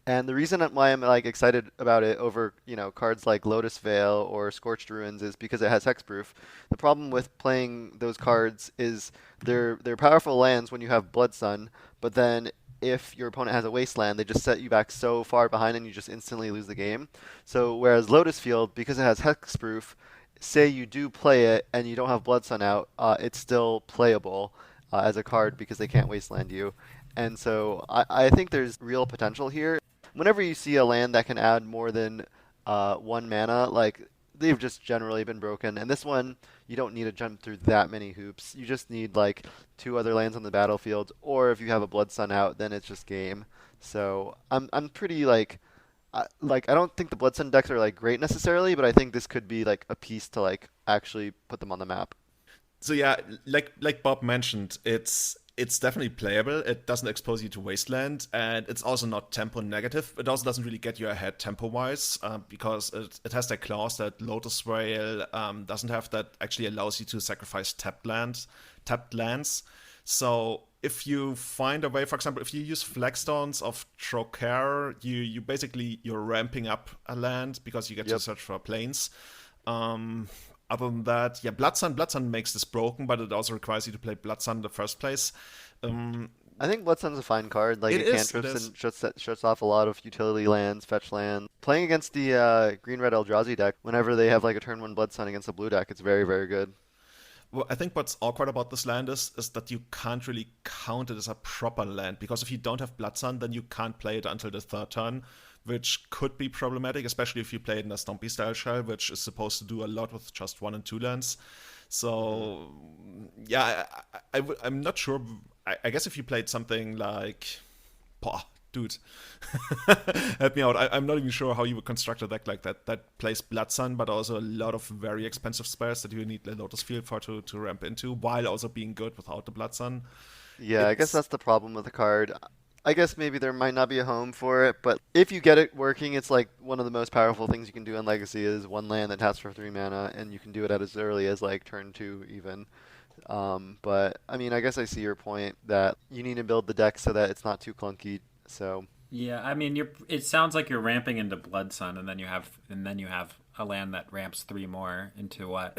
Speaker 2: And the reason why I'm, like, excited about it over, cards like Lotus Veil or Scorched Ruins is because it has hexproof. The problem with playing those cards is they're powerful lands when you have Blood Sun, but then if your opponent has a Wasteland, they just set you back so far behind and you just instantly lose the game. So whereas Lotus Field, because it has hexproof, say you do play it and you don't have Blood Sun out, it's still playable as a card because they can't Wasteland you. And so I think there's real potential here. Whenever you see a land that can add more than 1 mana, like, they've just generally been broken. And this one, you don't need to jump through that many hoops. You just need, like, 2 other lands on the battlefield, or if you have a Blood Sun out, then it's just game. So I'm pretty, I don't think the Blood Sun decks are, like, great necessarily, but I think this could be, like, a piece to, like, actually put them on the map.
Speaker 1: So yeah, like Bob mentioned, it's definitely playable. It doesn't expose you to Wasteland, and it's also not tempo negative. It also doesn't really get you ahead tempo-wise, because it has that clause that Lotus Veil doesn't have, that actually allows you to sacrifice tapped lands. So if you find a way, for example, if you use Flagstones of Trocare, you basically you're ramping up a land because you get to search for planes. Other than that, yeah, Bloodsun makes this broken, but it also requires you to play Bloodsun in the first place.
Speaker 2: I think Bloodsun's a fine card. Like, it cantrips and shuts off a lot of utility lands, fetch lands. Playing against the green-red Eldrazi deck, whenever they have like a turn 1 Bloodsun against a blue deck, it's very, very good.
Speaker 1: Well, I think what's awkward about this land is that you can't really count it as a proper land, because if you don't have Bloodsun, then you can't play it until the third turn, which could be problematic, especially if you play it in a Stompy-style shell, which is supposed to do a lot with just 1 and 2 lands. So, yeah, I'm not sure. I guess if you played something like... dude. Help me out. I'm not even sure how you would construct a deck like that plays Bloodsun, but also a lot of very expensive spells that you need the Lotus Field for to ramp into, while also being good without the Bloodsun.
Speaker 2: Yeah, I guess that's the problem with the card. I guess maybe there might not be a home for it, but if you get it working, it's like one of the most powerful things you can do in Legacy is 1 land that taps for 3 mana, and you can do it at as early as like turn 2 even. But I mean, I guess I see your point that you need to build the deck so that it's not too clunky. So
Speaker 3: yeah, I mean, it sounds like you're ramping into Bloodsun, and then you have a land that ramps 3 more into what?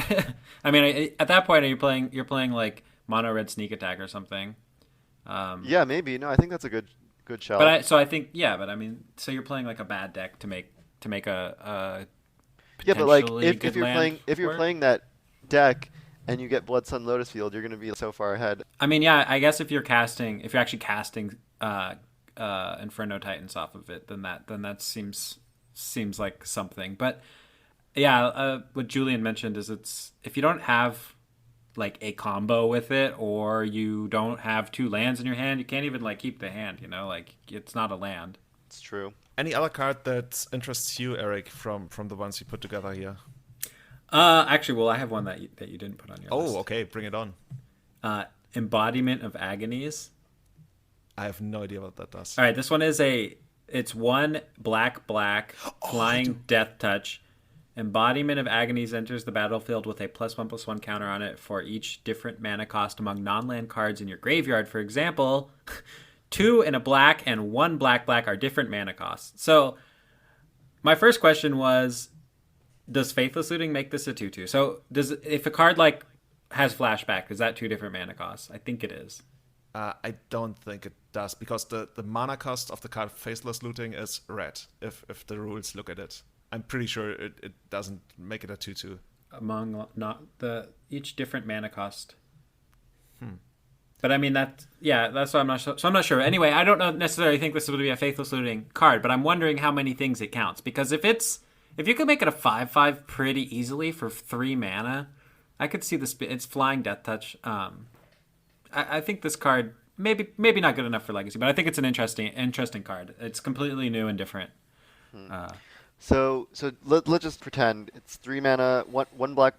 Speaker 3: I mean, at that point, you're playing like mono red sneak attack or something.
Speaker 2: Yeah, maybe. No, I think that's a good shout.
Speaker 3: But I think but I mean, so you're playing like a bad deck to make a
Speaker 2: yeah, but like
Speaker 3: if
Speaker 2: you're playing that deck and you get Bloodsun Lotus Field, you're going to be so far ahead.
Speaker 3: I mean, yeah, I guess if you're actually casting Inferno Titans off of it, then that seems like something. But yeah, what Julian mentioned is if you don't have like a combo with it, or you don't have 2 lands in your hand, you can't even like keep the hand, like it's not a land.
Speaker 2: It's true.
Speaker 1: Any other card that interests you, Eric, from the ones you put together here?
Speaker 3: Actually, well, I have one that you didn't put on your list.
Speaker 1: Oh, okay, bring it on.
Speaker 3: Embodiment of Agonies.
Speaker 1: I have no idea what that does.
Speaker 3: All right, this one it's 1 black flying death touch. Embodiment of Agonies enters the battlefield with a +1/+1 counter on it for each different mana cost among non-land cards in your graveyard. For example, 2 and a black and 1 black are different mana costs. So my first question was, does Faithless Looting make this a 2/2? So if a card like has flashback, is that 2 different mana costs? I think it is.
Speaker 1: I don't think it does, because the mana cost of the card Faithless Looting is red, if the rules look at it. I'm pretty sure it doesn't make it a 2/2.
Speaker 3: Among each different mana cost. But I mean, that's why I'm not sure. So I'm not sure. Anyway, I don't necessarily think this would be a Faithless Looting card, but I'm wondering how many things it counts. Because if you could make it a 5/5 pretty easily for 3 mana, I could see it's flying death touch. I think this card maybe not good enough for Legacy, but I think it's an interesting card. It's completely new and different.
Speaker 2: So let's just pretend it's 3 mana, 1 black,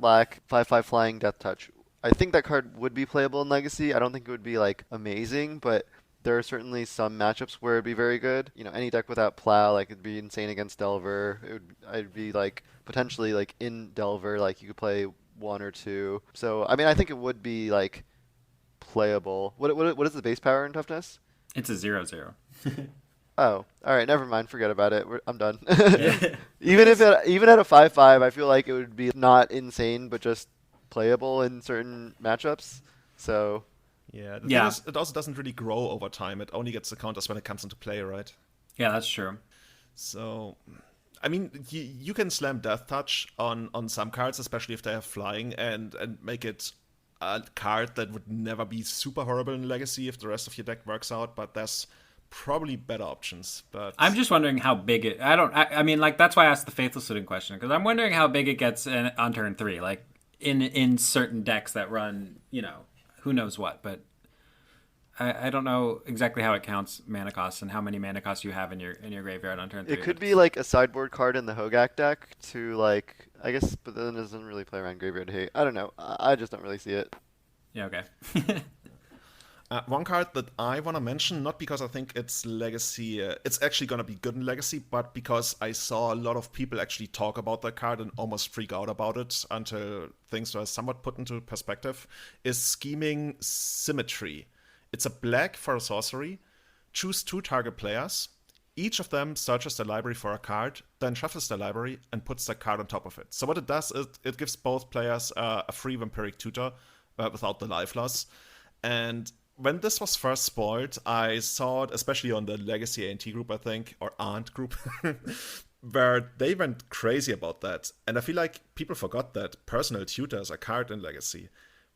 Speaker 2: 5/5 flying death touch. I think that card would be playable in Legacy. I don't think it would be like amazing, but there are certainly some matchups where it'd be very good. Any deck without Plow, like it'd be insane against Delver. I'd be like potentially like in Delver, like you could play 1 or 2. So I mean, I think it would be like playable. What is the base power and toughness?
Speaker 3: It's a 0/0.
Speaker 2: Oh, all right. Never mind. Forget about it. I'm done. Even at a 5/5, I feel like it would be not insane, but just playable in certain matchups. So
Speaker 1: yeah, the thing is, it also doesn't really grow over time. It only gets the counters when it comes into play, right?
Speaker 3: Yeah, that's true.
Speaker 1: So, I mean, you can slam Death Touch on some cards, especially if they have flying, and make it a card that would never be super horrible in Legacy if the rest of your deck works out. But there's probably better options. But
Speaker 3: I'm just wondering how big it. I mean, like that's why I asked the Faithless Looting question, because I'm wondering how big it gets on turn 3, like in certain decks that run, who knows what. But I don't know exactly how it counts mana costs and how many mana costs you have in your graveyard on turn 3.
Speaker 2: It could be like a sideboard card in the Hogak deck to like, I guess, but then it doesn't really play around graveyard hate. I don't know. I just don't really see it.
Speaker 3: Yeah. Okay.
Speaker 1: One card that I want to mention, not because I think it's Legacy, it's actually going to be good in Legacy, but because I saw a lot of people actually talk about that card and almost freak out about it until things were somewhat put into perspective, is Scheming Symmetry. It's a black for a sorcery. Choose 2 target players. Each of them searches their library for a card, then shuffles their library and puts their card on top of it. So what it does is it gives both players a free vampiric tutor without the life loss. And when this was first spoiled, I saw it, especially on the Legacy A&T group, I think, or Aunt group, where they went crazy about that. And I feel like people forgot that Personal Tutor is a card in Legacy.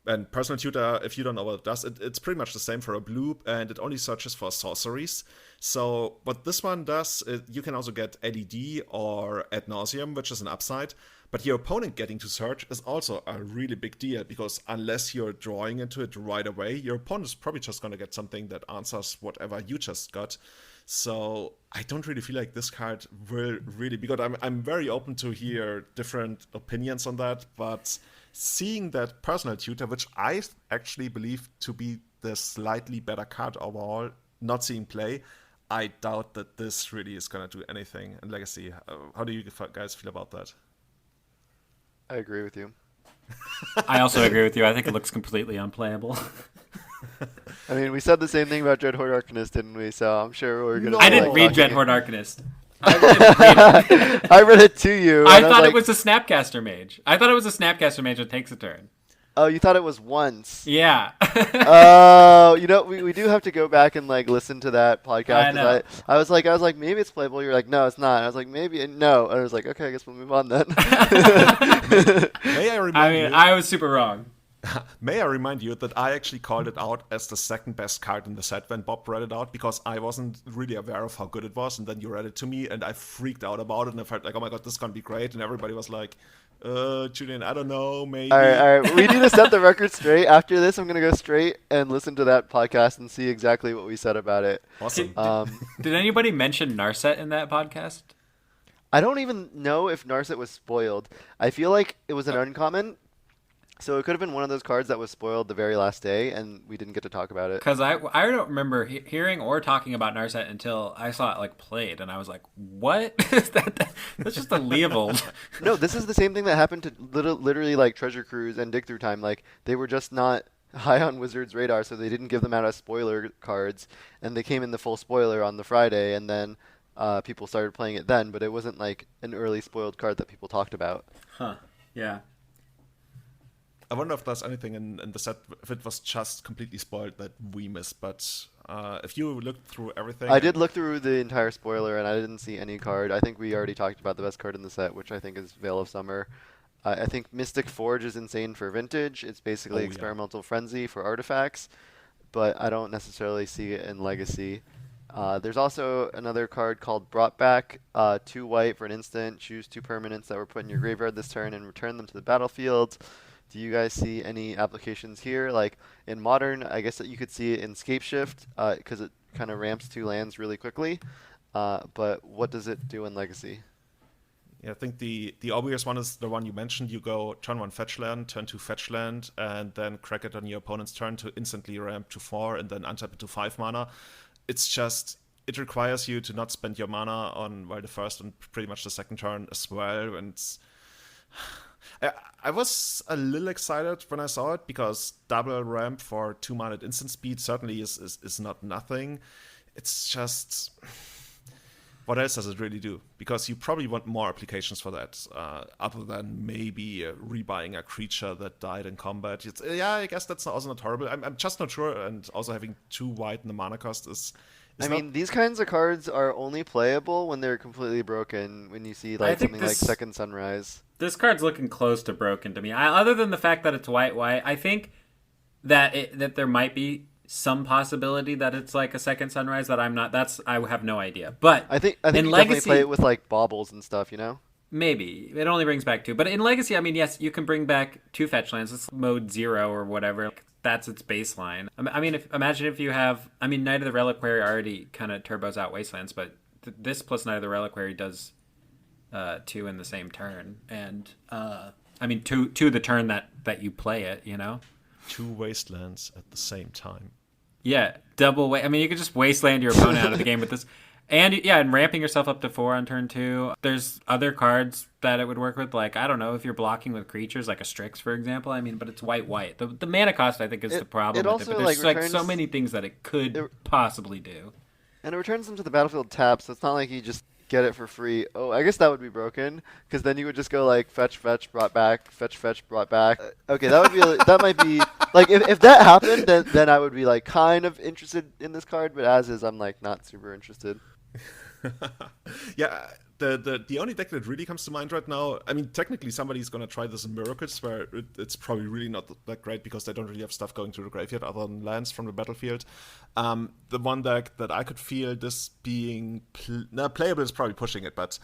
Speaker 1: And Personal Tutor, if you don't know what it does, it's pretty much the same for a blue, and it only searches for sorceries. So what this one does, you can also get LED or Ad Nauseam, which is an upside. But your opponent getting to search is also a really big deal, because unless you're drawing into it right away, your opponent is probably just going to get something that answers whatever you just got. So I don't really feel like this card will really, because I'm very open to hear different opinions on that, but seeing that Personal Tutor, which I actually believe to be the slightly better card overall, not seeing play, I doubt that this really is going to do anything in Legacy. How do you guys feel about that?
Speaker 2: I agree with you.
Speaker 3: I also agree with you. I think it looks completely unplayable.
Speaker 2: I mean, we said the same thing about Dreadhorde Arcanist, didn't we? So I'm sure we're gonna.
Speaker 3: I didn't read Dreadhorde Arcanist.
Speaker 2: I read it to you.
Speaker 3: I thought it was a Snapcaster Mage. I thought it was a Snapcaster Mage that takes a turn.
Speaker 2: Oh, you thought it was once?
Speaker 3: Yeah.
Speaker 2: Oh, we do have to go back and listen to that podcast.
Speaker 3: I know.
Speaker 2: I was like, maybe it's playable. You're like, no, it's not. I was like, maybe no. And I was like, okay, I guess we'll move on then.
Speaker 1: May I remind you?
Speaker 3: I was super wrong.
Speaker 1: May I remind you that I actually called it out as the second best card in the set when Bob read it out, because I wasn't really aware of how good it was, and then you read it to me, and I freaked out about it, and I felt like, oh my god, this is gonna be great, and everybody was like, Julian, I don't know, maybe.
Speaker 2: All right. We need to set the record straight. After this, I'm gonna go straight and listen to that podcast and see exactly what we said about it.
Speaker 1: Awesome.
Speaker 3: Did anybody mention Narset in that podcast?
Speaker 2: I don't even know if Narset was spoiled. I feel like it was an uncommon. So it could have been one of those cards that was spoiled the very last day, and we didn't get to talk about it.
Speaker 3: Because I don't remember hearing or talking about Narset until I saw it played, and I was like, "What? That's just a Leovold."
Speaker 2: No, this is the same thing that happened to literally Treasure Cruise and Dig Through Time. They were just not high on Wizards' radar, so they didn't give them out as spoiler cards, and they came in the full spoiler on the Friday, and then people started playing it then. But it wasn't an early spoiled card that people talked about.
Speaker 3: Huh? Yeah.
Speaker 1: I wonder if there's anything in the set, if it was just completely spoiled that we missed. But if you looked through everything...
Speaker 2: I did look through the entire spoiler, and I didn't see any card. I think we already talked about the best card in the set, which I think is Veil of Summer. I think Mystic Forge is insane for Vintage. It's basically Experimental Frenzy for artifacts, but I don't necessarily see it in Legacy. There's also another card called Brought Back, 2 white for an instant. Choose 2 permanents that were put in your graveyard this turn and return them to the battlefield. Do you guys see any applications here? In Modern, I guess that you could see it in Scapeshift because it kind of ramps 2 lands really quickly. But what does it do in Legacy?
Speaker 1: Yeah, I think the obvious one is the one you mentioned. You go turn 1 fetch land, turn 2 fetch land, and then crack it on your opponent's turn to instantly ramp to 4 and then untap it to 5 mana. It's just, it requires you to not spend your mana on the first and pretty much the second turn as well. And I was a little excited when I saw it, because double ramp for 2 mana at instant speed certainly is not nothing. It's just, what else does it really do? Because you probably want more applications for that, other than maybe rebuying a creature that died in combat. I guess that's also not horrible. I'm just not sure, and also having 2 white in the mana cost is
Speaker 2: these kinds of cards are only playable when they're completely broken, when you see something like Second Sunrise. This
Speaker 3: card's looking close to broken to me. Other than the fact that it's white, I think that there might be some possibility that it's a Second Sunrise that I'm not. I have no idea. But
Speaker 2: I think
Speaker 3: in
Speaker 2: you
Speaker 3: Legacy,
Speaker 2: definitely play it with baubles and stuff,
Speaker 3: Maybe. It only brings back 2. But in Legacy, yes, you can bring back 2 fetch lands. It's mode 0 or whatever. That's its baseline. Imagine if you have... Knight of the Reliquary already kind of turbos out Wastelands, but this plus Knight of the Reliquary does 2 in the same turn. And, 2 the turn that you play it,
Speaker 1: 2 Wastelands at the same time.
Speaker 3: Yeah, double... you could just Wasteland your opponent out of the game with this. And yeah, and ramping yourself up to 4 on turn 2. There's other cards that it would work with, like, I don't know, if you're blocking with creatures, like a Strix, for example. I mean, but it's white. The mana cost, I think, is the problem
Speaker 2: It
Speaker 3: with it.
Speaker 2: also
Speaker 3: But there's
Speaker 2: returns
Speaker 3: so many things that it could possibly do.
Speaker 2: and it returns them to the battlefield tap, so it's not like you just get it for free. Oh, I guess that would be broken, because then you would just go like fetch, brought back, fetch, brought back. Okay, that would be that might be like if that happened, then I would be like kind of interested in this card, but as is, I'm like not super interested.
Speaker 1: Yeah, the only deck that really comes to mind right now, I mean, technically somebody's gonna try this in Miracles, where it's probably really not that great because they don't really have stuff going to the graveyard other than lands from the battlefield. The one deck that I could feel this being playable is probably pushing it, but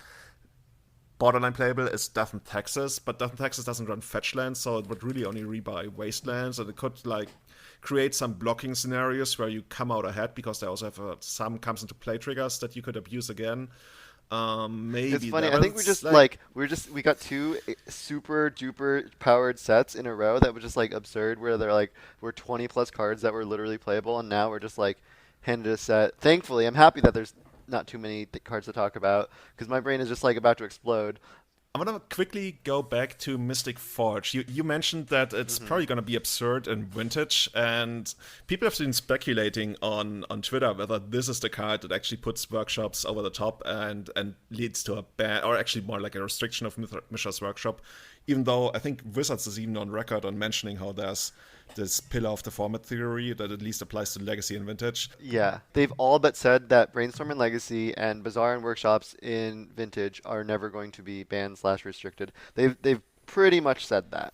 Speaker 1: borderline playable is Death in Texas, but Death in Texas doesn't run fetch lands, so it would really only rebuy wastelands, and it could like create some blocking scenarios where you come out ahead because they also have some comes into play triggers that you could abuse again. Maybe
Speaker 2: it's funny. I think we got 2 super duper powered sets in a row that was just like absurd, where they're like we're 20 plus cards that were literally playable, and now we're just like handed a set. Thankfully, I'm happy that there's not too many cards to talk about, because my brain is just like about to explode.
Speaker 1: I want to quickly go back to Mystic Forge. You mentioned that it's probably going to be absurd in Vintage, and people have been speculating on Twitter whether this is the card that actually puts Workshops over the top and leads to a ban, or actually more like a restriction of Mishra's Workshop, even though I think Wizards is even on record on mentioning how there's this pillar of the format theory that at least applies to Legacy and Vintage.
Speaker 2: Yeah, they've all but said that Brainstorm and Legacy and Bazaar and Workshops in Vintage are never going to be banned/restricted. They've pretty much said that.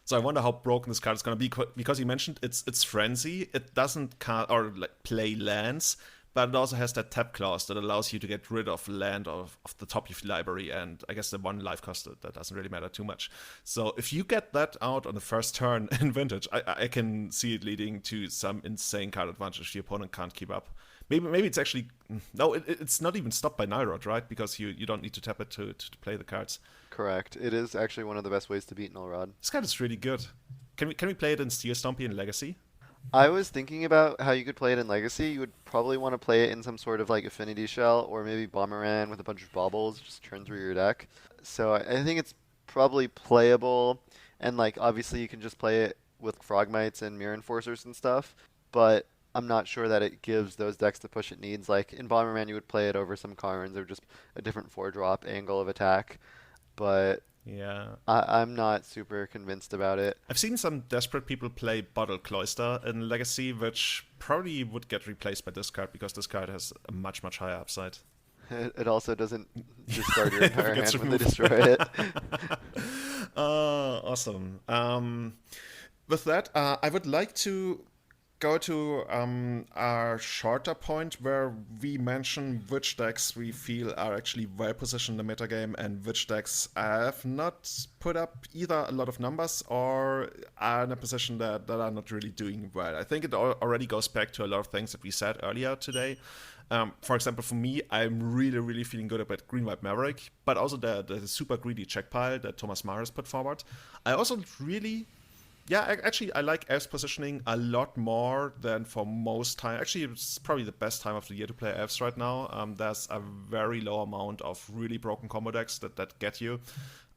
Speaker 1: So I wonder how broken this card is going to be, because you mentioned it's Frenzy. It doesn't or like play lands, but it also has that tap clause that allows you to get rid of land off the top of your library, and I guess the 1 life cost, that doesn't really matter too much. So if you get that out on the first turn in Vintage, I can see it leading to some insane card advantage the opponent can't keep up. Maybe it's actually... No, it's not even stopped by Nyrod, right? Because you don't need to tap it to play the cards.
Speaker 2: Correct. It is actually one of the best ways to beat Null Rod.
Speaker 1: This card is really good. Can we play it in Steel Stompy and Legacy?
Speaker 2: I was thinking about how you could play it in Legacy. You would probably want to play it in some sort of like Affinity Shell, or maybe Bomberan with a bunch of baubles, just turn through your deck. So I think it's probably playable, and like obviously you can just play it with Frogmites and Mirror Enforcers and stuff, but I'm not sure that it gives those decks the push it needs. Like in Bomberman you would play it over some Karns, or just a different 4-drop angle of attack, but
Speaker 1: yeah,
Speaker 2: I'm not super convinced about it.
Speaker 1: I've seen some desperate people play Bottle Cloister in Legacy, which probably would get replaced by this card, because this card has a much, much higher upside.
Speaker 2: It also doesn't discard your entire hand when they destroy it.
Speaker 1: Awesome. With that, I would like to go to our shorter point where we mention which decks we feel are actually well positioned in the metagame and which decks have not put up either a lot of numbers or are in a position that are not really doing well. I think it already goes back to a lot of things that we said earlier today. For example, for me, I'm really, really feeling good about Green-White Maverick, but also the super greedy check pile that Thomas Maris put forward. I also really... Yeah, actually, I like Elves positioning a lot more than for most time. Actually, it's probably the best time of the year to play Elves right now. There's a very low amount of really broken combo decks that get you,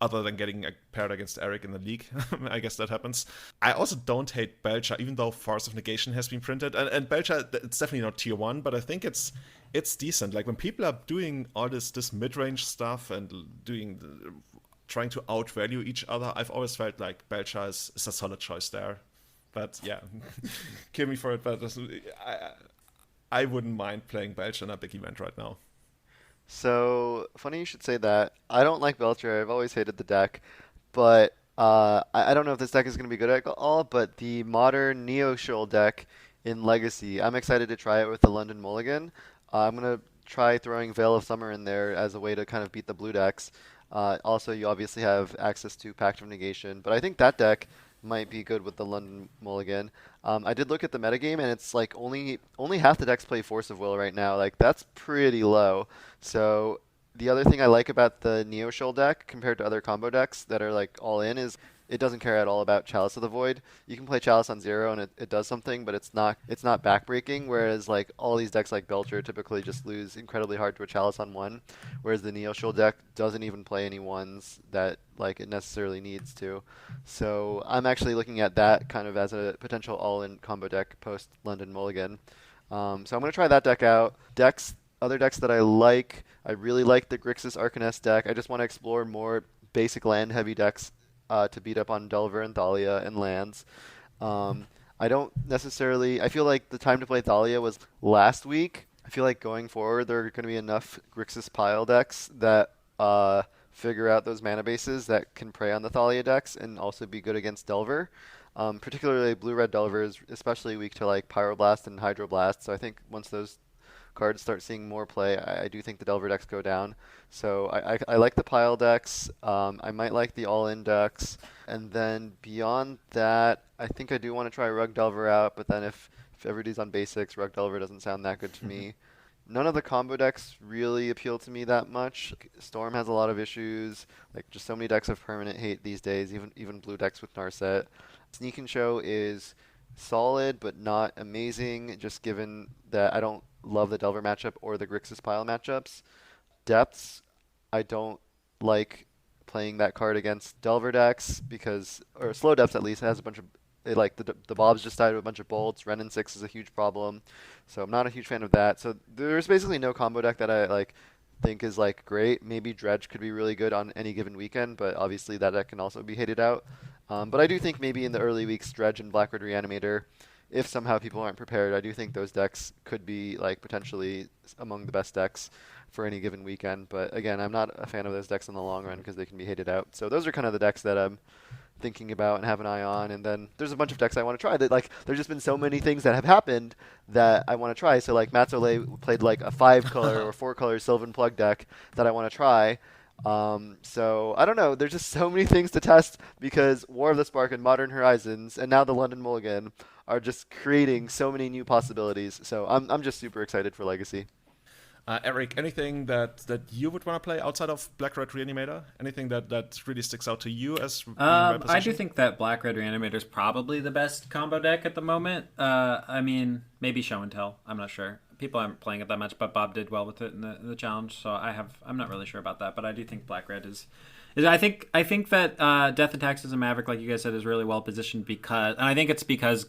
Speaker 1: other than getting paired against Eric in the league. I guess that happens. I also don't hate Belcher, even though Force of Negation has been printed. And Belcher, it's definitely not tier 1, but I think it's decent. Like, when people are doing all this mid-range stuff and trying to outvalue each other, I've always felt like Belcher is a solid choice there. But yeah, kill me for it, but I wouldn't mind playing Belcher in a big event right now.
Speaker 2: So, funny you should say that. I don't like Belcher. I've always hated the deck. But I don't know if this deck is going to be good at all, but the modern Neo-Shoal deck in Legacy, I'm excited to try it with the London Mulligan. I'm going to try throwing Veil of Summer in there as a way to kind of beat the blue decks. Also, you obviously have access to Pact of Negation, but I think that deck might be good with the London Mulligan. I did look at the metagame, and it's like only half the decks play Force of Will right now. Like, that's pretty low. So the other thing I like about the Neo-Shoal deck compared to other combo decks that are like all in is it doesn't care at all about Chalice of the Void. You can play Chalice on 0 and it does something, but it's not backbreaking, whereas like all these decks like Belcher typically just lose incredibly hard to a Chalice on 1, whereas the Neoshield deck doesn't even play any ones that like it necessarily needs to. So I'm actually looking at that kind of as a potential all-in combo deck post London Mulligan. So I'm going to try that deck out. Other decks that I really like the Grixis Arcanist deck. I just want to explore more basic land-heavy decks to beat up on Delver and Thalia and lands. I feel like the time to play Thalia was last week. I feel like going forward there are going to be enough Grixis pile decks that figure out those mana bases that can prey on the Thalia decks and also be good against Delver. Particularly blue-red Delver is especially weak to like Pyroblast and Hydroblast, so I think once those cards start seeing more play, I do think the Delver decks go down. So I like the pile decks. I might like the all-in decks. And then beyond that, I think I do want to try Rug Delver out, but then if everybody's on basics, Rug Delver doesn't sound that good to me. None of the combo decks really appeal to me that much. Storm has a lot of issues. Like just so many decks of permanent hate these days, even blue decks with Narset. Sneak and Show is solid, but not amazing, just given that I don't love the Delver matchup or the Grixis pile matchups. Depths, I don't like playing that card against Delver decks or slow depths at least, it has a bunch of, the Bobs just died to a bunch of bolts. Renin 6 is a huge problem, so I'm not a huge fan of that. So there's basically no combo deck that I think is great. Maybe Dredge could be really good on any given weekend, but obviously that deck can also be hated out. But I do think maybe in the early weeks, Dredge and Black Red Reanimator, if somehow people aren't prepared, I do think those decks could be potentially among the best decks for any given weekend. But again, I'm not a fan of those decks in the long run because they can be hated out. So those are kind of the decks that I'm thinking about and have an eye on. And then there's a bunch of decks I want to try that there's just been so many things that have happened that I want to try. So Matsole played a 5-color or 4-color Sylvan Plug deck that I want to try. So I don't know. There's just so many things to test because War of the Spark and Modern Horizons and now the London Mulligan are just creating so many new possibilities. So I'm just super excited for Legacy.
Speaker 1: Eric, anything that you would want to play outside of Black Red Reanimator? Anything that really sticks out to you as being
Speaker 3: I do think that Black Red Reanimator is probably the best combo deck at the moment. I mean, maybe Show and Tell. I'm not sure. People aren't playing it that much, but Bob did well with it in the challenge, so I'm not really sure about that. But I do think Black Red is I think that Death and Taxes and Maverick, like you guys said, is really well positioned and I think it's because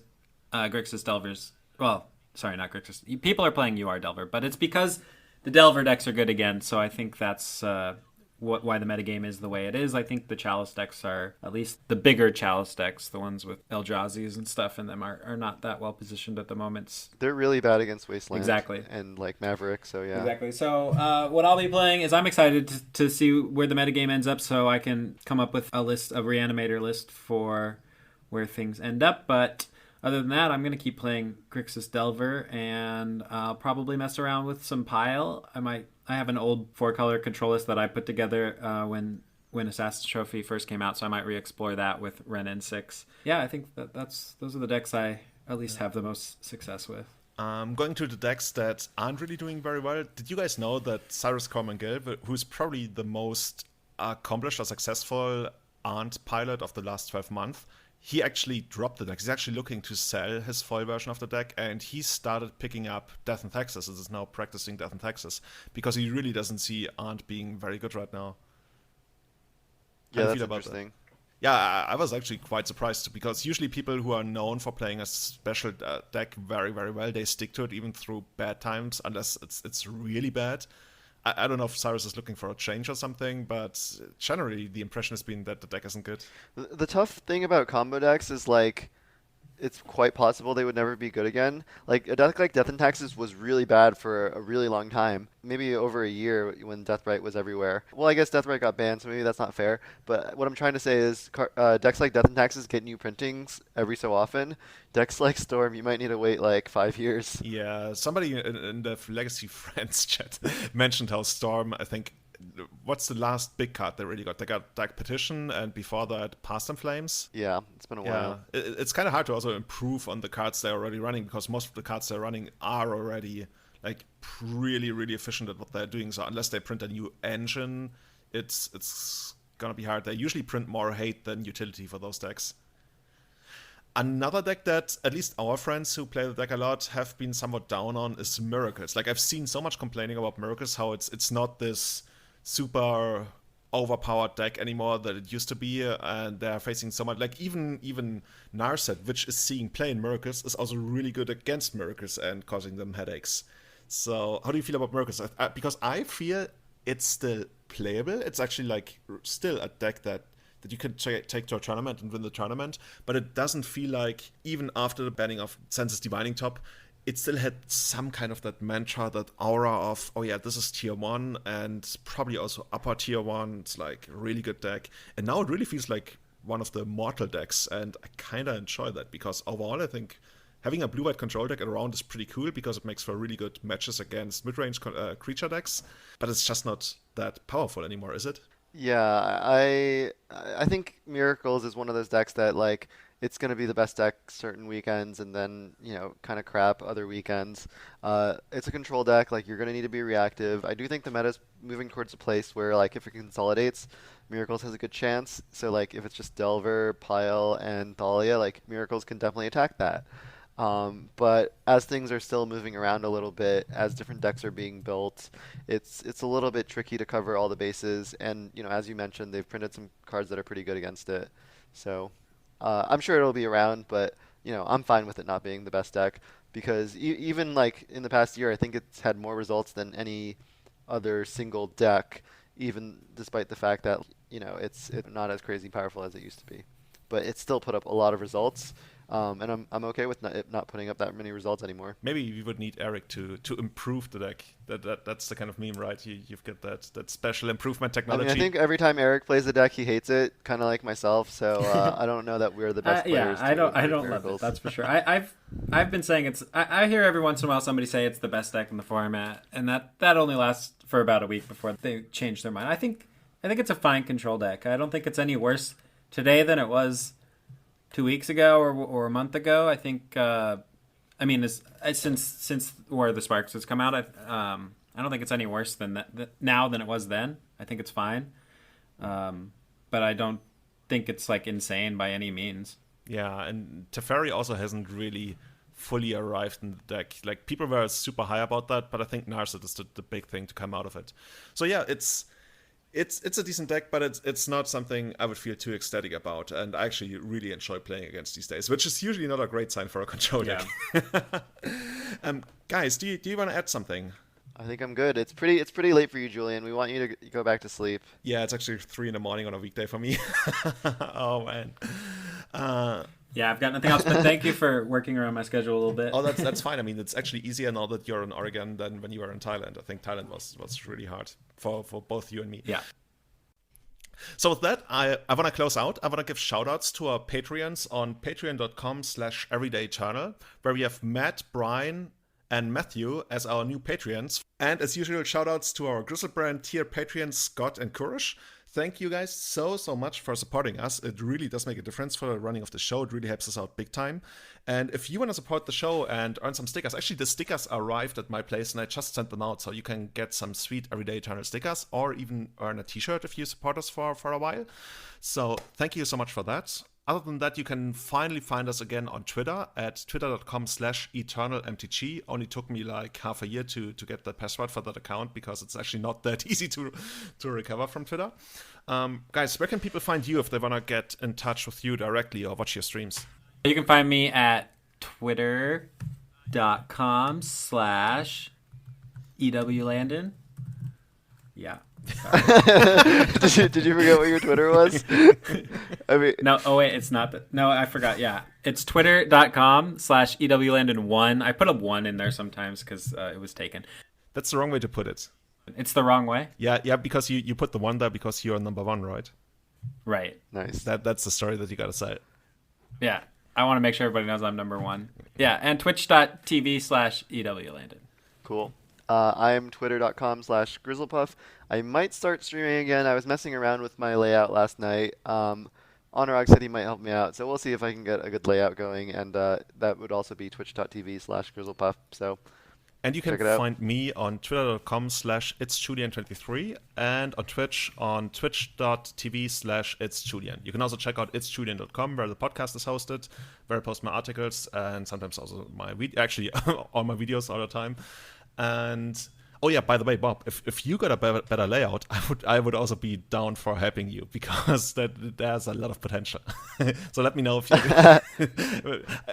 Speaker 3: Grixis Delvers. Well, sorry, not Grixis. People are playing UR Delver, but it's because the Delver decks are good again. So I think that's why the metagame is the way it is. I think the Chalice decks are, at least the bigger Chalice decks, the ones with Eldrazi's and stuff in them, are not that well positioned at the moment.
Speaker 2: They're really bad against Wasteland.
Speaker 3: Exactly.
Speaker 2: And Maverick, so yeah.
Speaker 3: Exactly. So what I'll be playing is I'm excited to see where the metagame ends up so I can come up with a Reanimator list for where things end up. But other than that, I'm going to keep playing Grixis Delver, and I'll probably mess around with some Pile. I have an old 4-color control list that I put together when Assassin's Trophy first came out, so I might re-explore that with Renin 6. Yeah, I think those are the decks I at least have the most success with.
Speaker 1: Going to the decks that aren't really doing very well, did you guys know that Cyrus Cormangel, who's probably the most accomplished or successful Arndt pilot of the last 12 months, he actually dropped the deck. He's actually looking to sell his foil version of the deck, and he started picking up Death and Taxes and is now practicing Death and Taxes because he really doesn't see Arndt being very good right now.
Speaker 2: Yeah, that's interesting.
Speaker 1: Yeah, I was actually quite surprised because usually people who are known for playing a special deck very, very well, they stick to it even through bad times, unless it's really bad. I don't know if Cyrus is looking for a change or something, but generally the impression has been that the deck isn't good.
Speaker 2: The tough thing about combo decks is it's quite possible they would never be good again. A deck like Death and Taxes was really bad for a really long time, maybe over a year when Deathbright was everywhere. Well, I guess Deathbright got banned, so maybe that's not fair. But what I'm trying to say is decks like Death and Taxes get new printings every so often. Decks like Storm, you might need to wait 5 years.
Speaker 1: Yeah, somebody in the Legacy Friends chat mentioned how Storm, I think, what's the last big card they really got? They got Dark Petition, and before that, Past in Flames.
Speaker 2: Yeah, it's been a while.
Speaker 1: It's kind of hard to also improve on the cards they're already running because most of the cards they're running are already really, really efficient at what they're doing. So unless they print a new engine, it's gonna be hard. They usually print more hate than utility for those decks. Another deck that at least our friends who play the deck a lot have been somewhat down on is Miracles. Like, I've seen so much complaining about Miracles, how it's not this super overpowered deck anymore that it used to be, and they're facing so much. Like, even Narset, which is seeing play in Miracles, is also really good against Miracles and causing them headaches. So how do you feel about Miracles? Because I feel it's still playable. It's actually like still a deck that you can take to a tournament and win the tournament, but it doesn't feel like, even after the banning of Senses Divining Top, it still had some kind of that mantra, that aura of, oh yeah, this is tier 1 and probably also upper tier 1. It's like a really good deck. And now it really feels like one of the mortal decks, and I kind of enjoy that, because overall I think having a blue-white control deck around is pretty cool, because it makes for really good matches against mid-range creature decks, but it's just not that powerful anymore, is it?
Speaker 2: Yeah, I think Miracles is one of those decks that, like, it's going to be the best deck certain weekends and then, kind of crap other weekends. It's a control deck. Like, you're going to need to be reactive. I do think the meta's moving towards a place where, like, if it consolidates, Miracles has a good chance. So, like, if it's just Delver, Pile, and Thalia, like, Miracles can definitely attack that. But as things are still moving around a little bit, as different decks are being built, it's a little bit tricky to cover all the bases. And, as you mentioned, they've printed some cards that are pretty good against it. So I'm sure it'll be around, but, I'm fine with it not being the best deck, because even like in the past year, I think it's had more results than any other single deck, even despite the fact that, it's not as crazy powerful as it used to be. But it still put up a lot of results. And I'm okay with it not putting up that many results anymore.
Speaker 1: Maybe we would need Eric to improve the deck. That's the kind of meme, right? You've got that special improvement technology.
Speaker 2: I think every time Eric plays the deck, he hates it, kind of like myself. So I don't know that we're the best players.
Speaker 3: Yeah, I don't love it. That's for sure. I've been saying it's. I hear every once in a while somebody say it's the best deck in the format, and that only lasts for about a week before they change their mind. I think it's a fine control deck. I don't think it's any worse today than it was 2 weeks ago or a month ago. I think, since War of the Sparks has come out, I don't think it's any worse than that now than it was then. I think it's fine, but I don't think it's like insane by any means.
Speaker 1: Yeah, and Teferi also hasn't really fully arrived in the deck. Like, people were super high about that, but I think Narset is the big thing to come out of it. So yeah, it's a decent deck, but it's not something I would feel too ecstatic about, and I actually really enjoy playing against these days, which is usually not a great sign for a control deck. Guys, do you want to add something?
Speaker 2: I think I'm good. It's pretty late for you, Julian. We want you to go back to sleep.
Speaker 1: Yeah, it's actually 3 a.m. on a weekday for me. Oh man.
Speaker 3: Yeah, I've got nothing else, but thank you for working around my schedule a little bit.
Speaker 1: Oh, that's fine. I mean, it's actually easier now that you're in Oregon than when you were in Thailand. I think Thailand was really hard for both you and me.
Speaker 3: Yeah.
Speaker 1: So with that, I want to close out. I want to give shout-outs to our Patreons on patreon.com/everydayeternal, where we have Matt, Brian, and Matthew as our new Patreons. And as usual, shout-outs to our Grizzlebrand tier Patreons, Scott and Kurish. Thank you guys so much for supporting us. It really does make a difference for the running of the show. It really helps us out big time. And if you want to support the show and earn some stickers, actually the stickers arrived at my place and I just sent them out, so you can get some sweet Everyday Eternal stickers or even earn a t-shirt if you support us for a while. So thank you so much for that. Other than that, you can finally find us again on Twitter at twitter.com/eternalmtg. Only took me like half a year to get the password for that account, because it's actually not that easy to recover from Twitter. Guys, where can people find you if they want to get in touch with you directly or watch your streams?
Speaker 3: You can find me at twitter.com/EWLandon. Yeah.
Speaker 2: Did you forget what your Twitter was? I mean,
Speaker 3: no. Oh wait, it's not that. No, I forgot. Yeah, it's twitter.com/EWLandon1. I put a 1 in there sometimes because it was taken.
Speaker 1: That's the wrong way to put it.
Speaker 3: It's the wrong way.
Speaker 1: Yeah, because you put the 1 there because you're number 1, right?
Speaker 3: Right.
Speaker 2: Nice.
Speaker 1: That's the story that you gotta say.
Speaker 3: Yeah, I want to make sure everybody knows I'm number 1. Yeah, and twitch.tv/EWLandon.
Speaker 2: Cool. I'm twitter.com/grizzlepuff. I might start streaming again. I was messing around with my layout last night. Honorog said he might help me out, so we'll see if I can get a good layout going, and that would also be twitch.tv/grizzlepuff. So
Speaker 1: And you can
Speaker 2: Check it out.
Speaker 1: find me on twitter.com/itsjulian23 and on Twitch on twitch.tv/itsjulian. You can also check out itsjulian.com where the podcast is hosted, where I post my articles and sometimes also my actually all my videos all the time. And oh yeah, by the way, Bob, if you got a better layout, I would also be down for helping you because there's a lot of potential. So let me know if you.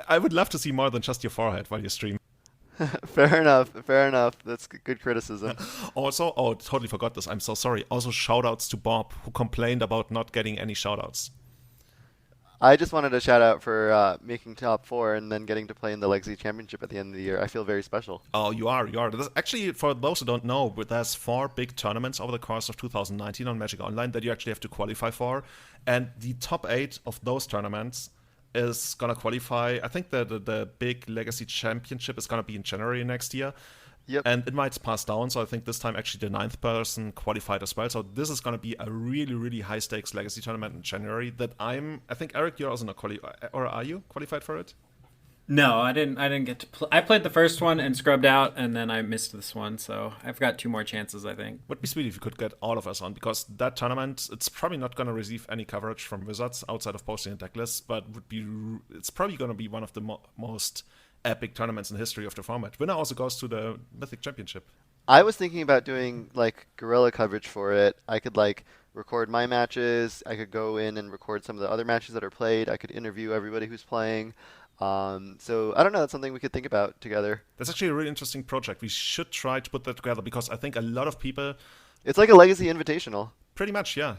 Speaker 1: I would love to see more than just your forehead while you stream.
Speaker 2: Fair enough. That's good criticism.
Speaker 1: Also, totally forgot this. I'm so sorry. Also, shout outs to Bob, who complained about not getting any shout outs.
Speaker 2: I just wanted a shout out for making top 4 and then getting to play in the Legacy Championship at the end of the year. I feel very special.
Speaker 1: Oh, you are. Actually, for those who don't know, there's 4 big tournaments over the course of 2019 on Magic Online that you actually have to qualify for. And the top 8 of those tournaments is going to qualify. I think the big Legacy Championship is going to be in January next year.
Speaker 2: Yep.
Speaker 1: And it might pass down, so I think this time actually the 9th person qualified as well. So this is going to be a really, really high-stakes Legacy tournament in January that I think, Eric, you're also not qualified, or are you qualified for it?
Speaker 3: No, I didn't get to play. I played the first one and scrubbed out, and then I missed this one, so I've got 2 more chances, I think.
Speaker 1: Would be sweet if you could get all of us on, because that tournament, it's probably not going to receive any coverage from Wizards outside of posting a Decklists, but it's probably going to be one of the most epic tournaments in the history of the format. Winner also goes to the Mythic Championship.
Speaker 2: I was thinking about doing like guerrilla coverage for it. I could like record my matches. I could go in and record some of the other matches that are played. I could interview everybody who's playing. So I don't know. That's something we could think about together.
Speaker 1: That's actually a really interesting project. We should try to put that together because I think a lot of people.
Speaker 2: It's like a Legacy Invitational.
Speaker 1: Pretty much, yeah.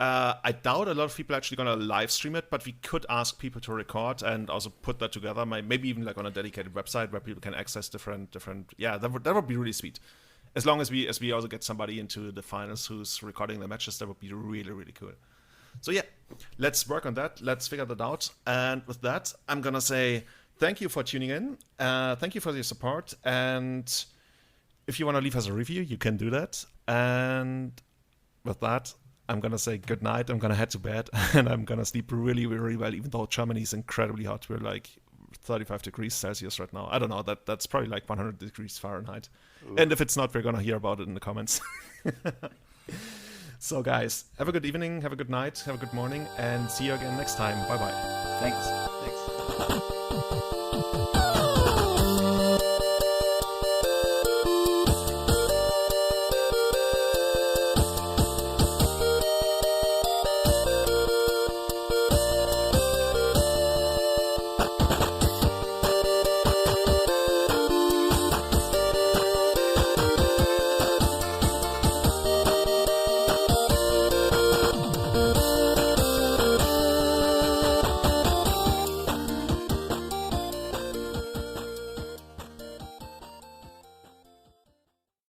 Speaker 1: I doubt a lot of people are actually going to live stream it, but we could ask people to record and also put that together. Maybe even like on a dedicated website where people can access different. Yeah, that would be really sweet. As long as we also get somebody into the finals who's recording the matches, that would be really, really cool. So yeah, let's work on that. Let's figure that out. And with that, I'm gonna say thank you for tuning in. Thank you for your support. And if you want to leave us a review, you can do that. And with that, I'm going to say good night. I'm going to head to bed and I'm going to sleep really, really well, even though Germany is incredibly hot. We're like 35 degrees Celsius right now. I don't know. That's probably like 100 degrees Fahrenheit. Ooh. And if it's not, we're going to hear about it in the comments. So guys, have a good evening, have a good night, have a good morning, and see you again next time. Bye-bye.
Speaker 3: Thanks.
Speaker 2: Thanks.